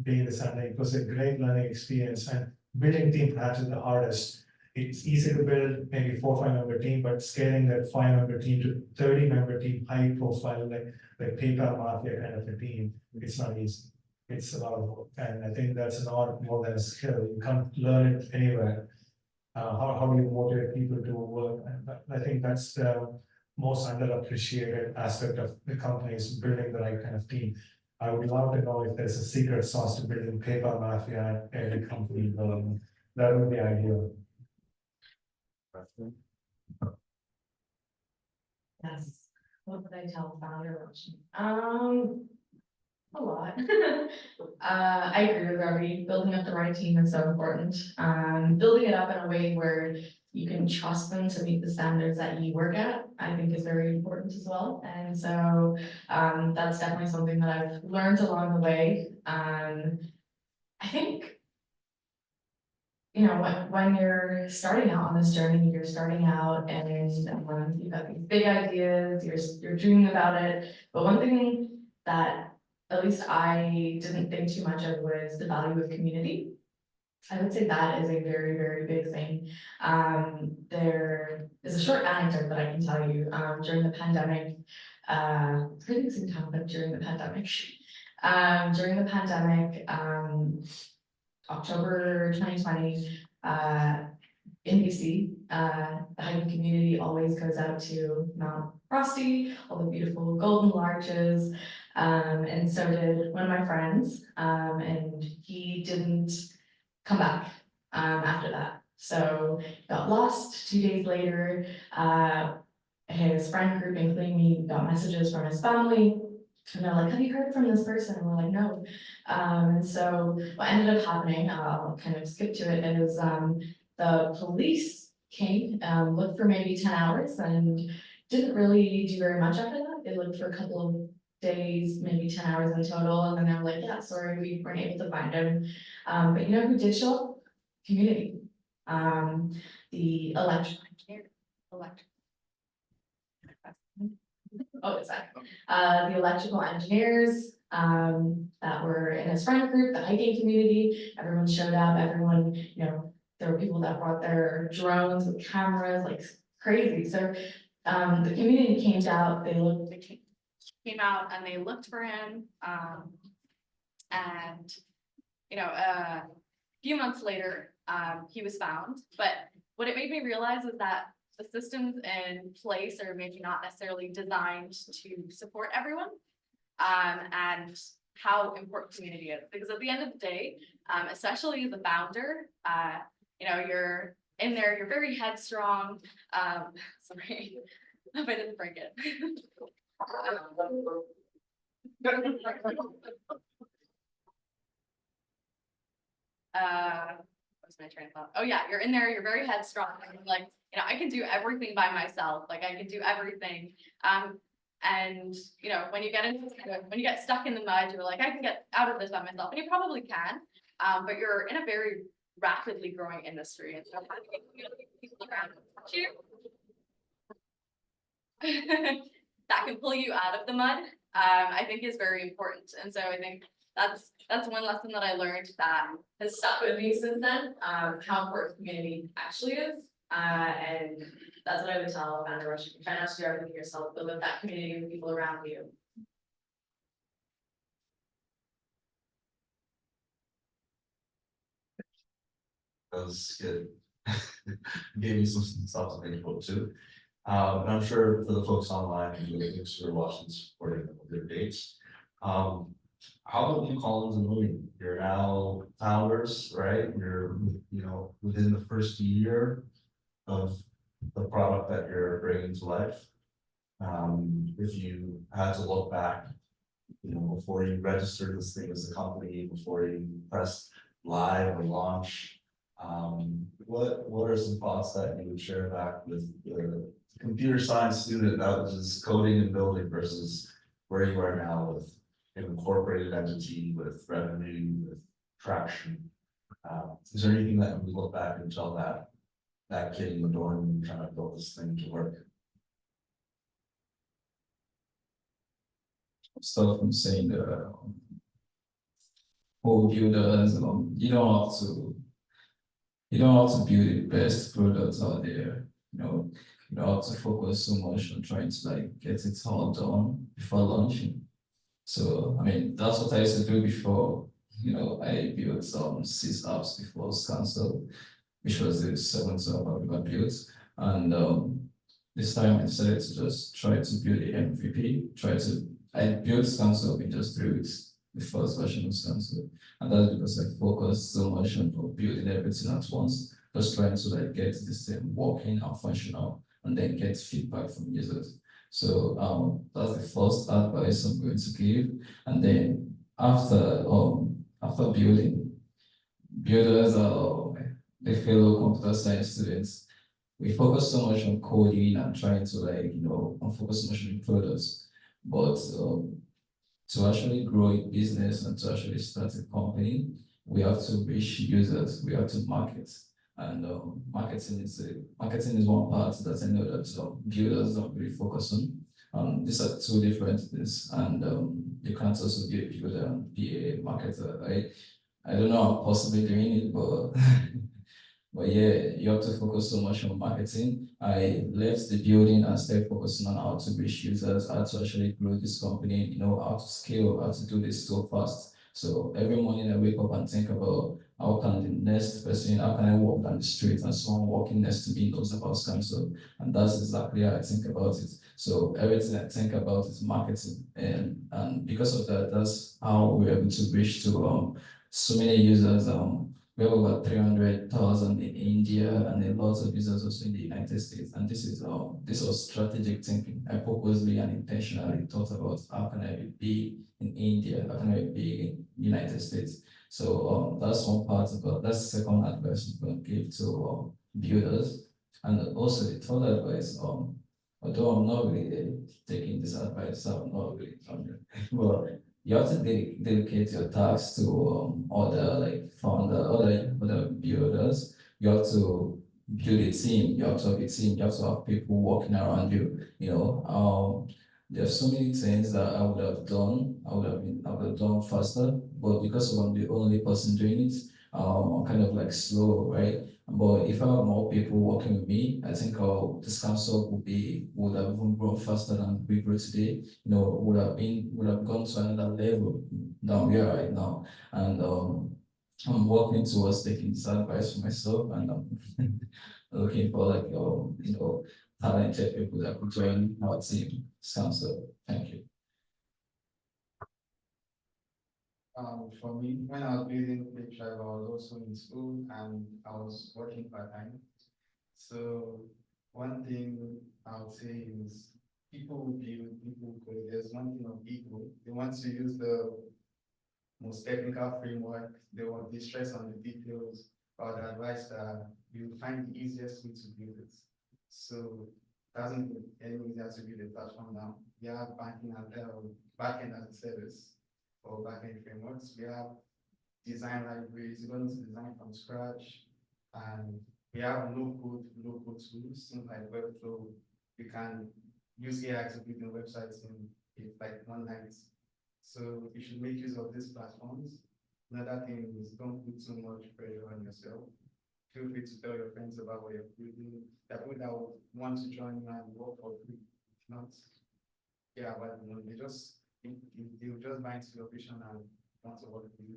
Speaker 4: being this. And it was a great learning experience. And building team perhaps is the hardest. It's easy to build maybe 4 or 5 member team, but scaling that 5 member team to 30 member team, high profile, like PayPal Mafia kind of a team, it's not easy. It's a lot of work, and I think that's an art more than a skill. You can't learn it anywhere. How do you motivate people to work? And I think that's the most underappreciated aspect of the company is building the right kind of team. I would love to know if there's a secret sauce to building PayPal Mafia at a company. That would be ideal.
Speaker 5: Yes, what would I tell founder? A lot. I agree with Robbie, building up the right team is so important. Building it up in a way where you can trust them to meet the standards that you work at, I think is very important as well. And so, that's definitely something that I've learned along the way. I think, you know, when you're starting out on this journey, you're starting out and you've got these big ideas, you're dreaming about it. But one thing that at least I didn't think too much of was the value of community. I would say that is a very, very big thing. There is a short anecdote that I can tell you during the pandemic. Pretty soon happened during the pandemic. October 2020, in BC, the hiking community always goes out to Mount Frosty, all the beautiful golden larches. And so did one of my friends, and he didn't come back after that. So got lost 2 days later. His friend group, including me, got messages from his family. And they're like, have you heard from this person? And we're like, no. And so what ended up happening, I'll kind of skip to it, is the police came, looked for maybe 10 hours and didn't really do very much after that. They looked for a couple of days, maybe 10 hours in total. And then they were like, yeah, sorry, we weren't able to find him. But you know who did show up? Community. The electrical engineer, oh, it's that. The electrical engineers that were in his friend group, the hiking community, everyone showed up, everyone, you know, there were people that brought their drones with cameras, like crazy. So the community came out, came out and they looked for him. And you know, a few months later, he was found. But what it made me realize is that the systems in place are maybe not necessarily designed to support everyone, and how important community is. Because at the end of the day, especially as a founder, you know, you're in there, you're very headstrong. Sorry, if I didn't break it. What's my train of thought? Oh yeah, you're in there, you're very headstrong, like, you know, I can do everything by myself, like I can do everything. And you know, when you get stuck in the mud, you're like, I can get out of this by myself, and you probably can, but you're in a very rapidly growing industry, and so having people around you that can pull you out of the mud, I think is very important. And so I think that's one lesson that I learned that has stuck with me since then, how important community actually is. And that's what I would tell founder rush. Try not to do everything yourself, build up that community with people around you.
Speaker 1: That was good. Gave me some stuff to think about too. And I'm sure for the folks online and the folks who are watching this recording with their dates. how about you, Collins and Louis? You're now founders, right? You're, within the first year of the product that you're bringing to life. If you had to look back, before you registered this thing as a company, before you pressed live or launch, what are some thoughts that you would share back with the computer science student that was just coding and building versus where you are now with an incorporated entity, with revenue, with traction? Is there anything that we look back and tell that kid in the dorm trying to build this thing to work?
Speaker 3: Stuff from saying whole builders, you don't have to build the best products out there. You don't have to focus so much on trying to like get it all done before launching. So I mean that's what I used to do before. I built some 6 apps before Scansel, which was the 7th app I've ever built. And this time I decided to just try to build the MVP, I built Scansel in just 3 weeks, the first version of Scansel. And that's because I focused so much on building everything at once, just trying to like get this thing working and functional, and then get feedback from users. So that's the first advice I'm going to give. And then after building, builders are the fellow computer science students. We focus so much on coding and trying to and focus so much on products, but to actually grow a business and to actually start a company, we have to reach users, we have to market. And marketing is one part that I know that builders don't really focus on. These are 2 different things, and you can't also be a builder and be a marketer, right? I don't know I'm possibly doing it, but but yeah, you have to focus so much on marketing. I left the building and started focusing on how to reach users, how to actually grow this company, how to scale, how to do this so fast. So every morning I wake up and think about how can the next person, how can I walk down the street and someone walking next to me knows about Scamso. And that's exactly how I think about it. So everything I think about is marketing. And because of that, that's how we're able to reach to so many users. We have about 300,000 in India and a lot of users also in the United States. And this was strategic thinking. I purposely and intentionally thought about how can I be big in India, how can I be big in United States. So that's one part about that's the second advice I'm going to give to builders. And also the third advice, although I'm not really taking this advice, I'm not really, but you have to dedicate your tasks to other like founder, other builders. You have to build a team. You have to have a team. You have to have people working around you. There's so many things that I would have done. I would have done faster, but because I'm the only person doing it, I'm kind of like slow, right? But if I have more people working with me, I think this council would have even grown faster than we grew today. Would have gone to another level than we are right now. And I'm working towards taking this advice for myself, and I'm looking for talented people that could join our team. Council. Thank you.
Speaker 2: For me, when I was building Page Drive, I was also in school and I was working part-time. So one thing I would say is people will build, people because there's one thing of people. They want to use the most technical framework, they want the stress on the details, or the advice that you find the easiest way to build it. So it doesn't get any easier to build a platform now. We have banking and backend as a service for backend frameworks. We have design libraries, you don't need to design from scratch. And we have low code tools, things like Webflow. You can use AI to build your websites in like 1 night. So you should make use of these platforms. Another thing is don't put too much pressure on yourself. Feel free to tell your friends about what you're building. There are people that would want to join you and work for free. If not, yeah, but they'll just buy into your vision and want to work with you.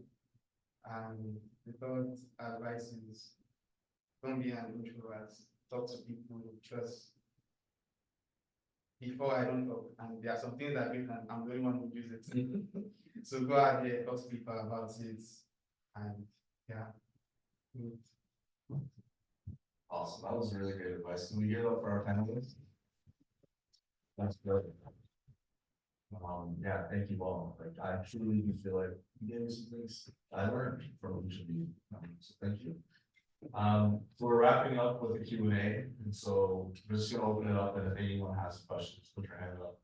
Speaker 2: And the third advice is don't be an introvert. Talk to people, trust. before I don't talk, and there are some things that I'm the only one who use it. So go out there, talk to people about it, and yeah.
Speaker 1: Awesome, that was really great advice. Can we give it up for our panelists? That's good. Yeah, thank you all. Like, I truly do feel like you gave me some things I learned from each of you. So thank you. So we're wrapping up with the Q&A, and so we're just gonna open it up, and if anyone has questions, put your hand up.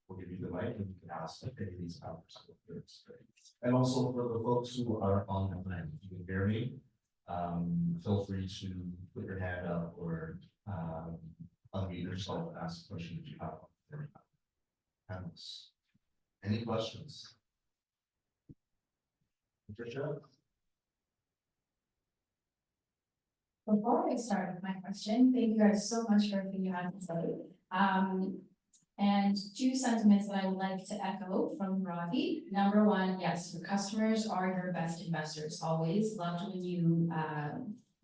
Speaker 1: We'll give you the mic, and you can ask any of these hours. And also for the folks who are on the line, if you can hear me, feel free to put your hand up or unmute yourself and ask a question if you have one. Panelists. Any questions? Patricia?
Speaker 6: Before I start with my question, thank you guys so much for everything you had to say. And two sentiments that I would like to echo from Ravi. Number one, yes, your customers are your best investors. Always loved when you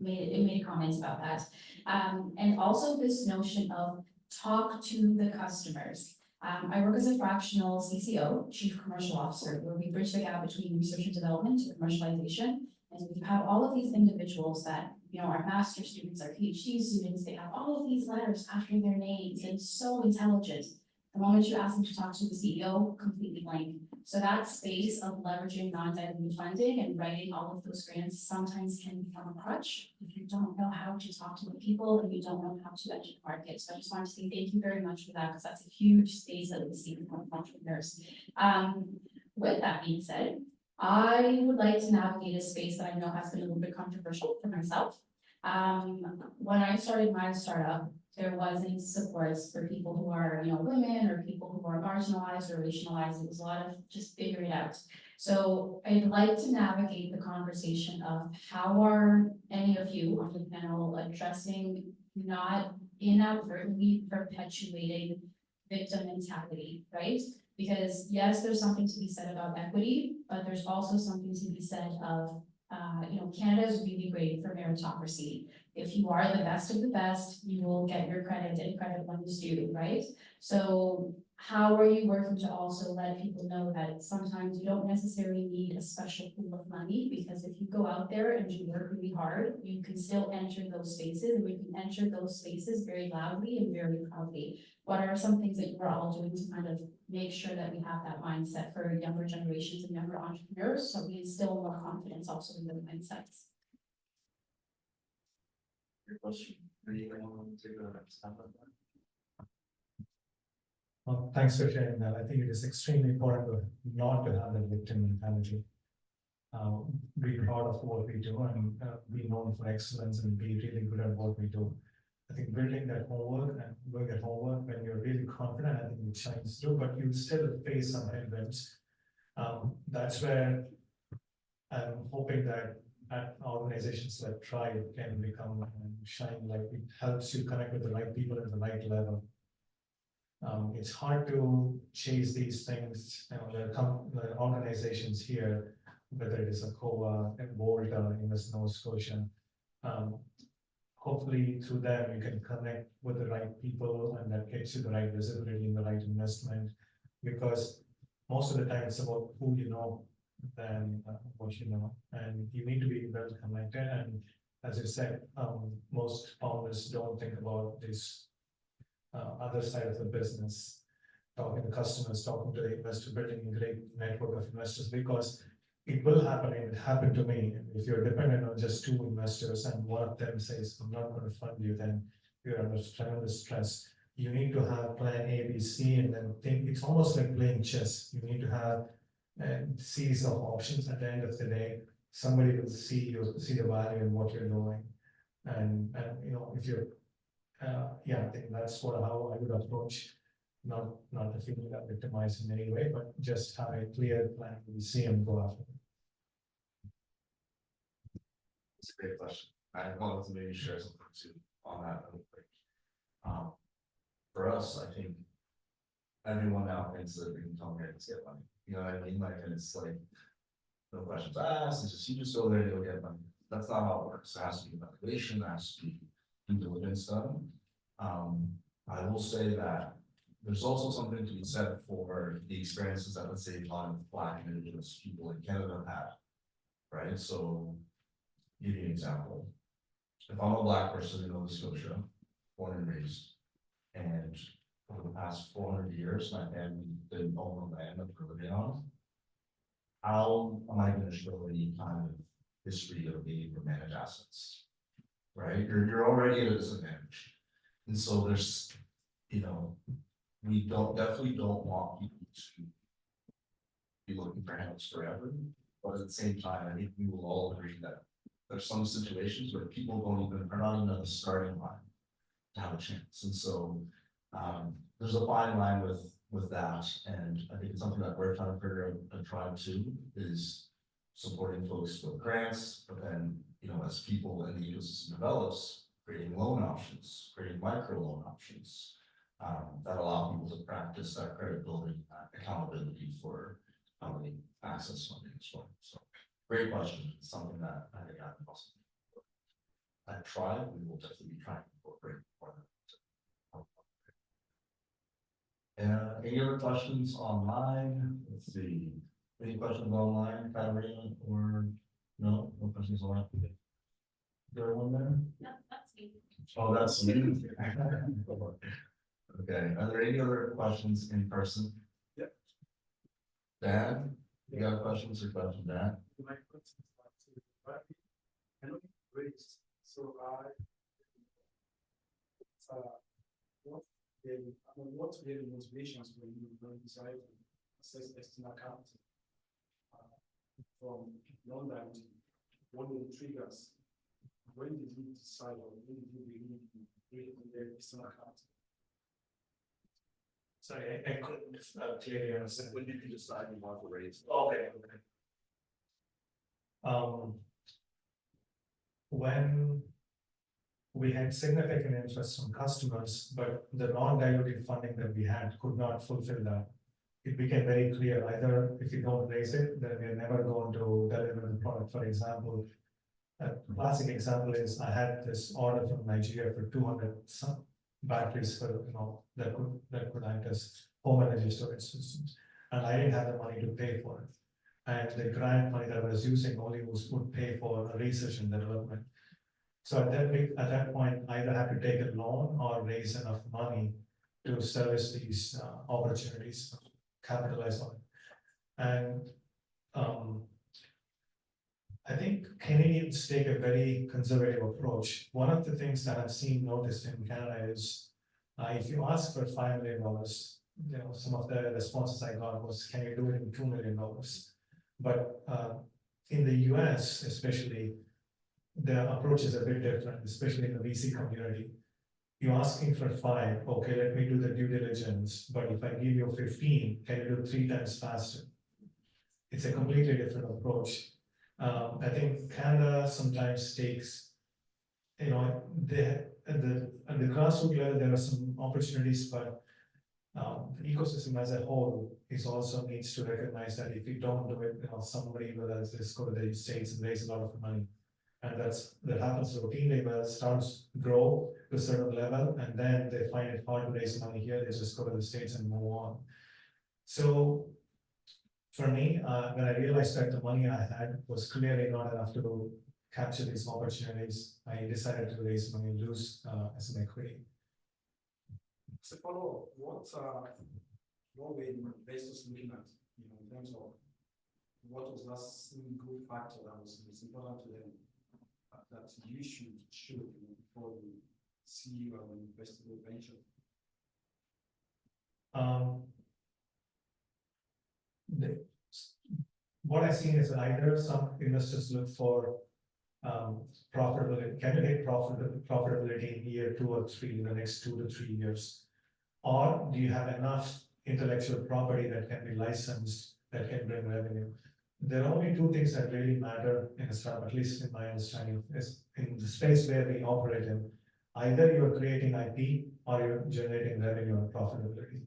Speaker 6: made comments about that. And also this notion of talk to the customers. I work as a fractional CCO, Chief Commercial Officer, where we bridge the gap between research and development to commercialization. And we have all of these individuals that, our master's students, our PhD students, they have all of these letters after their names and so intelligent. The moment you ask them to talk to the CEO, completely blank. So that space of leveraging non-dilutive funding and writing all of those grants sometimes can become a crutch if you don't know how to talk to the people and you don't know how to enter the market. So I just wanted to say thank you very much for that, because that's a huge space that we see from entrepreneurs. With that being said, I would like to navigate a space that I know has been a little bit controversial for myself. When I started my startup, there wasn't supports for people who are, women or people who are marginalized or racialized. It was a lot of just figure it out. So I'd like to navigate the conversation of how are any of you on the panel addressing not inadvertently perpetuating victim mentality, right? Because yes, there's something to be said about equity, but there's also something to be said of, Canada is really great for meritocracy. If you are the best of the best, you will get your credit and credit when it's due, right? So how are you working to also let people know that sometimes you don't necessarily need a special pool of money, because if you go out there and you work really hard, you can still enter those spaces, and we can enter those spaces very loudly and very proudly. What are some things that you're all doing to kind of make sure that we have that mindset for younger generations and younger entrepreneurs, so we instill more confidence also in their mindsets?
Speaker 1: Your question, are you going to take a step on that?
Speaker 4: Well, thanks for sharing that. I think it is extremely important not to have that victim mentality. Be proud of what we do and be known for excellence and be really good at what we do. I think building that homework and doing that homework when you're really confident, I think it shines through, but you still face some headwinds. That's where I'm hoping that organizations like Tribe can become and shine, like it helps you connect with the right people at the right level. It's hard to chase these things. There are organizations here, whether it is a COA, a Volta in Nova Scotia. Hopefully through them you can connect with the right people, and that gets you the right visibility and the right investment, because most of the time it's about who you know than what you know, and you need to be well connected. And as you said, most founders don't think about this other side of the business, talking to customers, talking to the investor, building a great network of investors, because it will happen, and it happened to me. If you're dependent on just two investors and one of them says, I'm not going to fund you, then you're under tremendous stress. You need to have plan A, B, C, and then think. It's almost like playing chess. You need to have a series of options. At the end of the day, somebody will see the value in what you're doing. And if you're, I think that's how I would approach. Not to feel that victimized in any way, but just have a clear plan. We see and go after it.
Speaker 1: It's a great question. I wanted to maybe share something too on that really quick. For us, I think everyone now thinks that we can come here and get money. You know what I mean? Like, and it's like no questions asked. It's just you just go there, you'll get money. That's not how it works. There has to be evaluation. There has to be due diligence done. I will say that there's also something to be said for the experiences that, let's say, a lot of Black and Indigenous people in Canada had. Right, so, give you an example. If I'm a Black person in Nova Scotia, born and raised, and over the past 400 years, my family didn't own the land that we're living on, how am I gonna show any kind of history of being or manage assets? Right, you're already at a disadvantage. And so there's, you know, we definitely don't want people to be looking for handles forever. But at the same time, I think we will all agree that there's some situations where people are not even at the starting line to have a chance. And so there's a fine line with that. And I think it's something that we're trying to figure out and try to is supporting folks with grants, but then, you know, as people in the ecosystem develops, creating loan options, creating micro loan options that allow people to practice that credit building accountability for how they access funding as well. So great question. It's something that I think I also we will definitely be trying to incorporate more of that. Any other questions online? Let's see. Any questions online, Katarina, or no questions online? Is there one there?
Speaker 5: No, that's me.
Speaker 1: Oh, that's you. Okay, are there any other questions in person?
Speaker 4: Yeah.
Speaker 1: Dan, you got questions or questions, Dan?
Speaker 4: My question is I know you raised so high. What were the motivations for you when you decided to assess external capital from London? What were the triggers? When did you decide, or when did you believe in creating the external capital? Sorry, I couldn't clearly understand.
Speaker 1: When did you decide you want to raise?
Speaker 4: Okay. When we had significant interest from customers, but the non-dilutive funding that we had could not fulfill that. It became very clear, either if you don't raise it, then we're never going to deliver the product. For example, a classic example is I had this order from Nigeria for 200 batteries for, that could act as home energy storage systems, and I didn't have the money to pay for it. And the grant money that I was using only would pay for research and development. So at that point, I either have to take a loan or raise enough money to service these opportunities, capitalize on it. And I think Canadians take a very conservative approach. One of the things that I've seen noticed in Canada is if you ask for $5 million, some of the responses I got was, can you do it in $2 million? But in the US, especially, the approach is a bit different, especially in the VC community. You're asking for 5, okay, let me do the due diligence, but if I give you 15, can you do 3 times faster? It's a completely different approach. I think Canada sometimes takes, at the grassroots level, there are some opportunities, but the ecosystem as a whole is also needs to recognize that if you don't do it, somebody will just go to the States and raise a lot of money. And that happens routinely, where it starts to grow to a certain level, and then they find it hard to raise money here, they just go to the States and move on. So for me, when I realized that the money I had was clearly not enough to capture these opportunities, I decided to raise money and lose as an equity. So follow what were investors looking at, in terms of what was that single factor that was important to them that you should show before you see you as an investable venture? What I've seen is either some investors look for profitability. Can you hit profitability in year 2 or 3, in the next 2 to 3 years? Or do you have enough intellectual property that can be licensed that can bring revenue? There are only 2 things that really matter in a startup, at least in my understanding, is in the space where we operate in. Either you're creating IP or you're generating revenue and profitability.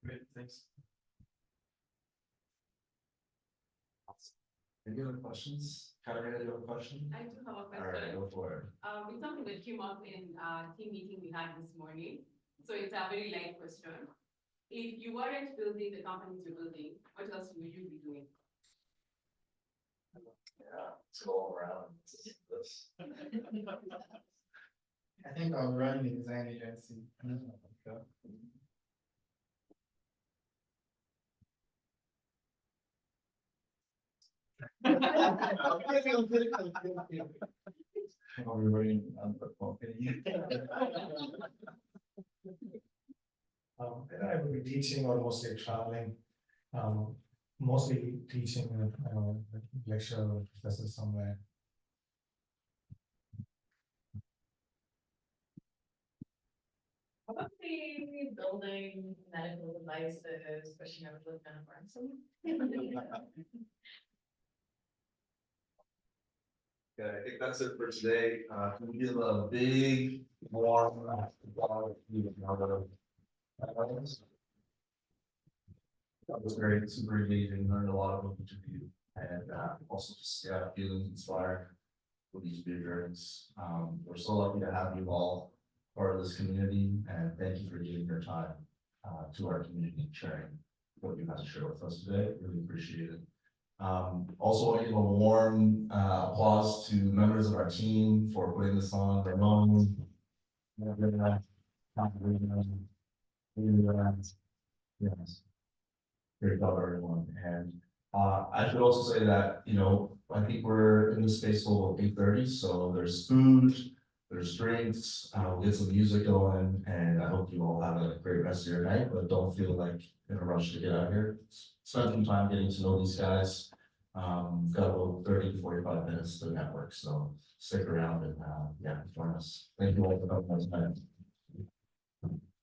Speaker 4: Great, thanks.
Speaker 1: Any other questions? Katarina, do you have a question?
Speaker 7: I do have a
Speaker 1: All right,
Speaker 7: question.
Speaker 1: go for it.
Speaker 7: It's something that came up in team meeting we had this morning. So it's a very light question. If you weren't building the companies you're building, what else would you be doing?
Speaker 1: Yeah, let's go all around. This.
Speaker 2: I think I'll run a design agency.
Speaker 3: Everybody on the company.
Speaker 4: And I would be teaching or mostly traveling, mostly teaching, lecture or professor somewhere.
Speaker 5: Probably building medical devices, pushing out the kind of ransom.
Speaker 1: Okay, I think that's it for today. Can we give a big warm round of applause? That was great, super engaging, learned a lot from each of you, and also just feeling inspired with these big journeys. We're so lucky to have you all part of this community, and thank you for giving your time to our community and sharing what you guys share with us today. Really appreciate it. Also want to give a warm applause to members of our team for putting this on. Ramon, yes. Great job, everyone. And I should also say that, I think we're in the space till 8:30, so there's food, there's drinks, we'll get some music going, and I hope you all have a great rest of your night, but don't feel like in a rush to get out of here. Spend some time getting to know these guys. Got about 30 to 45 minutes to network, so stick around and join us. Thank you all for coming tonight.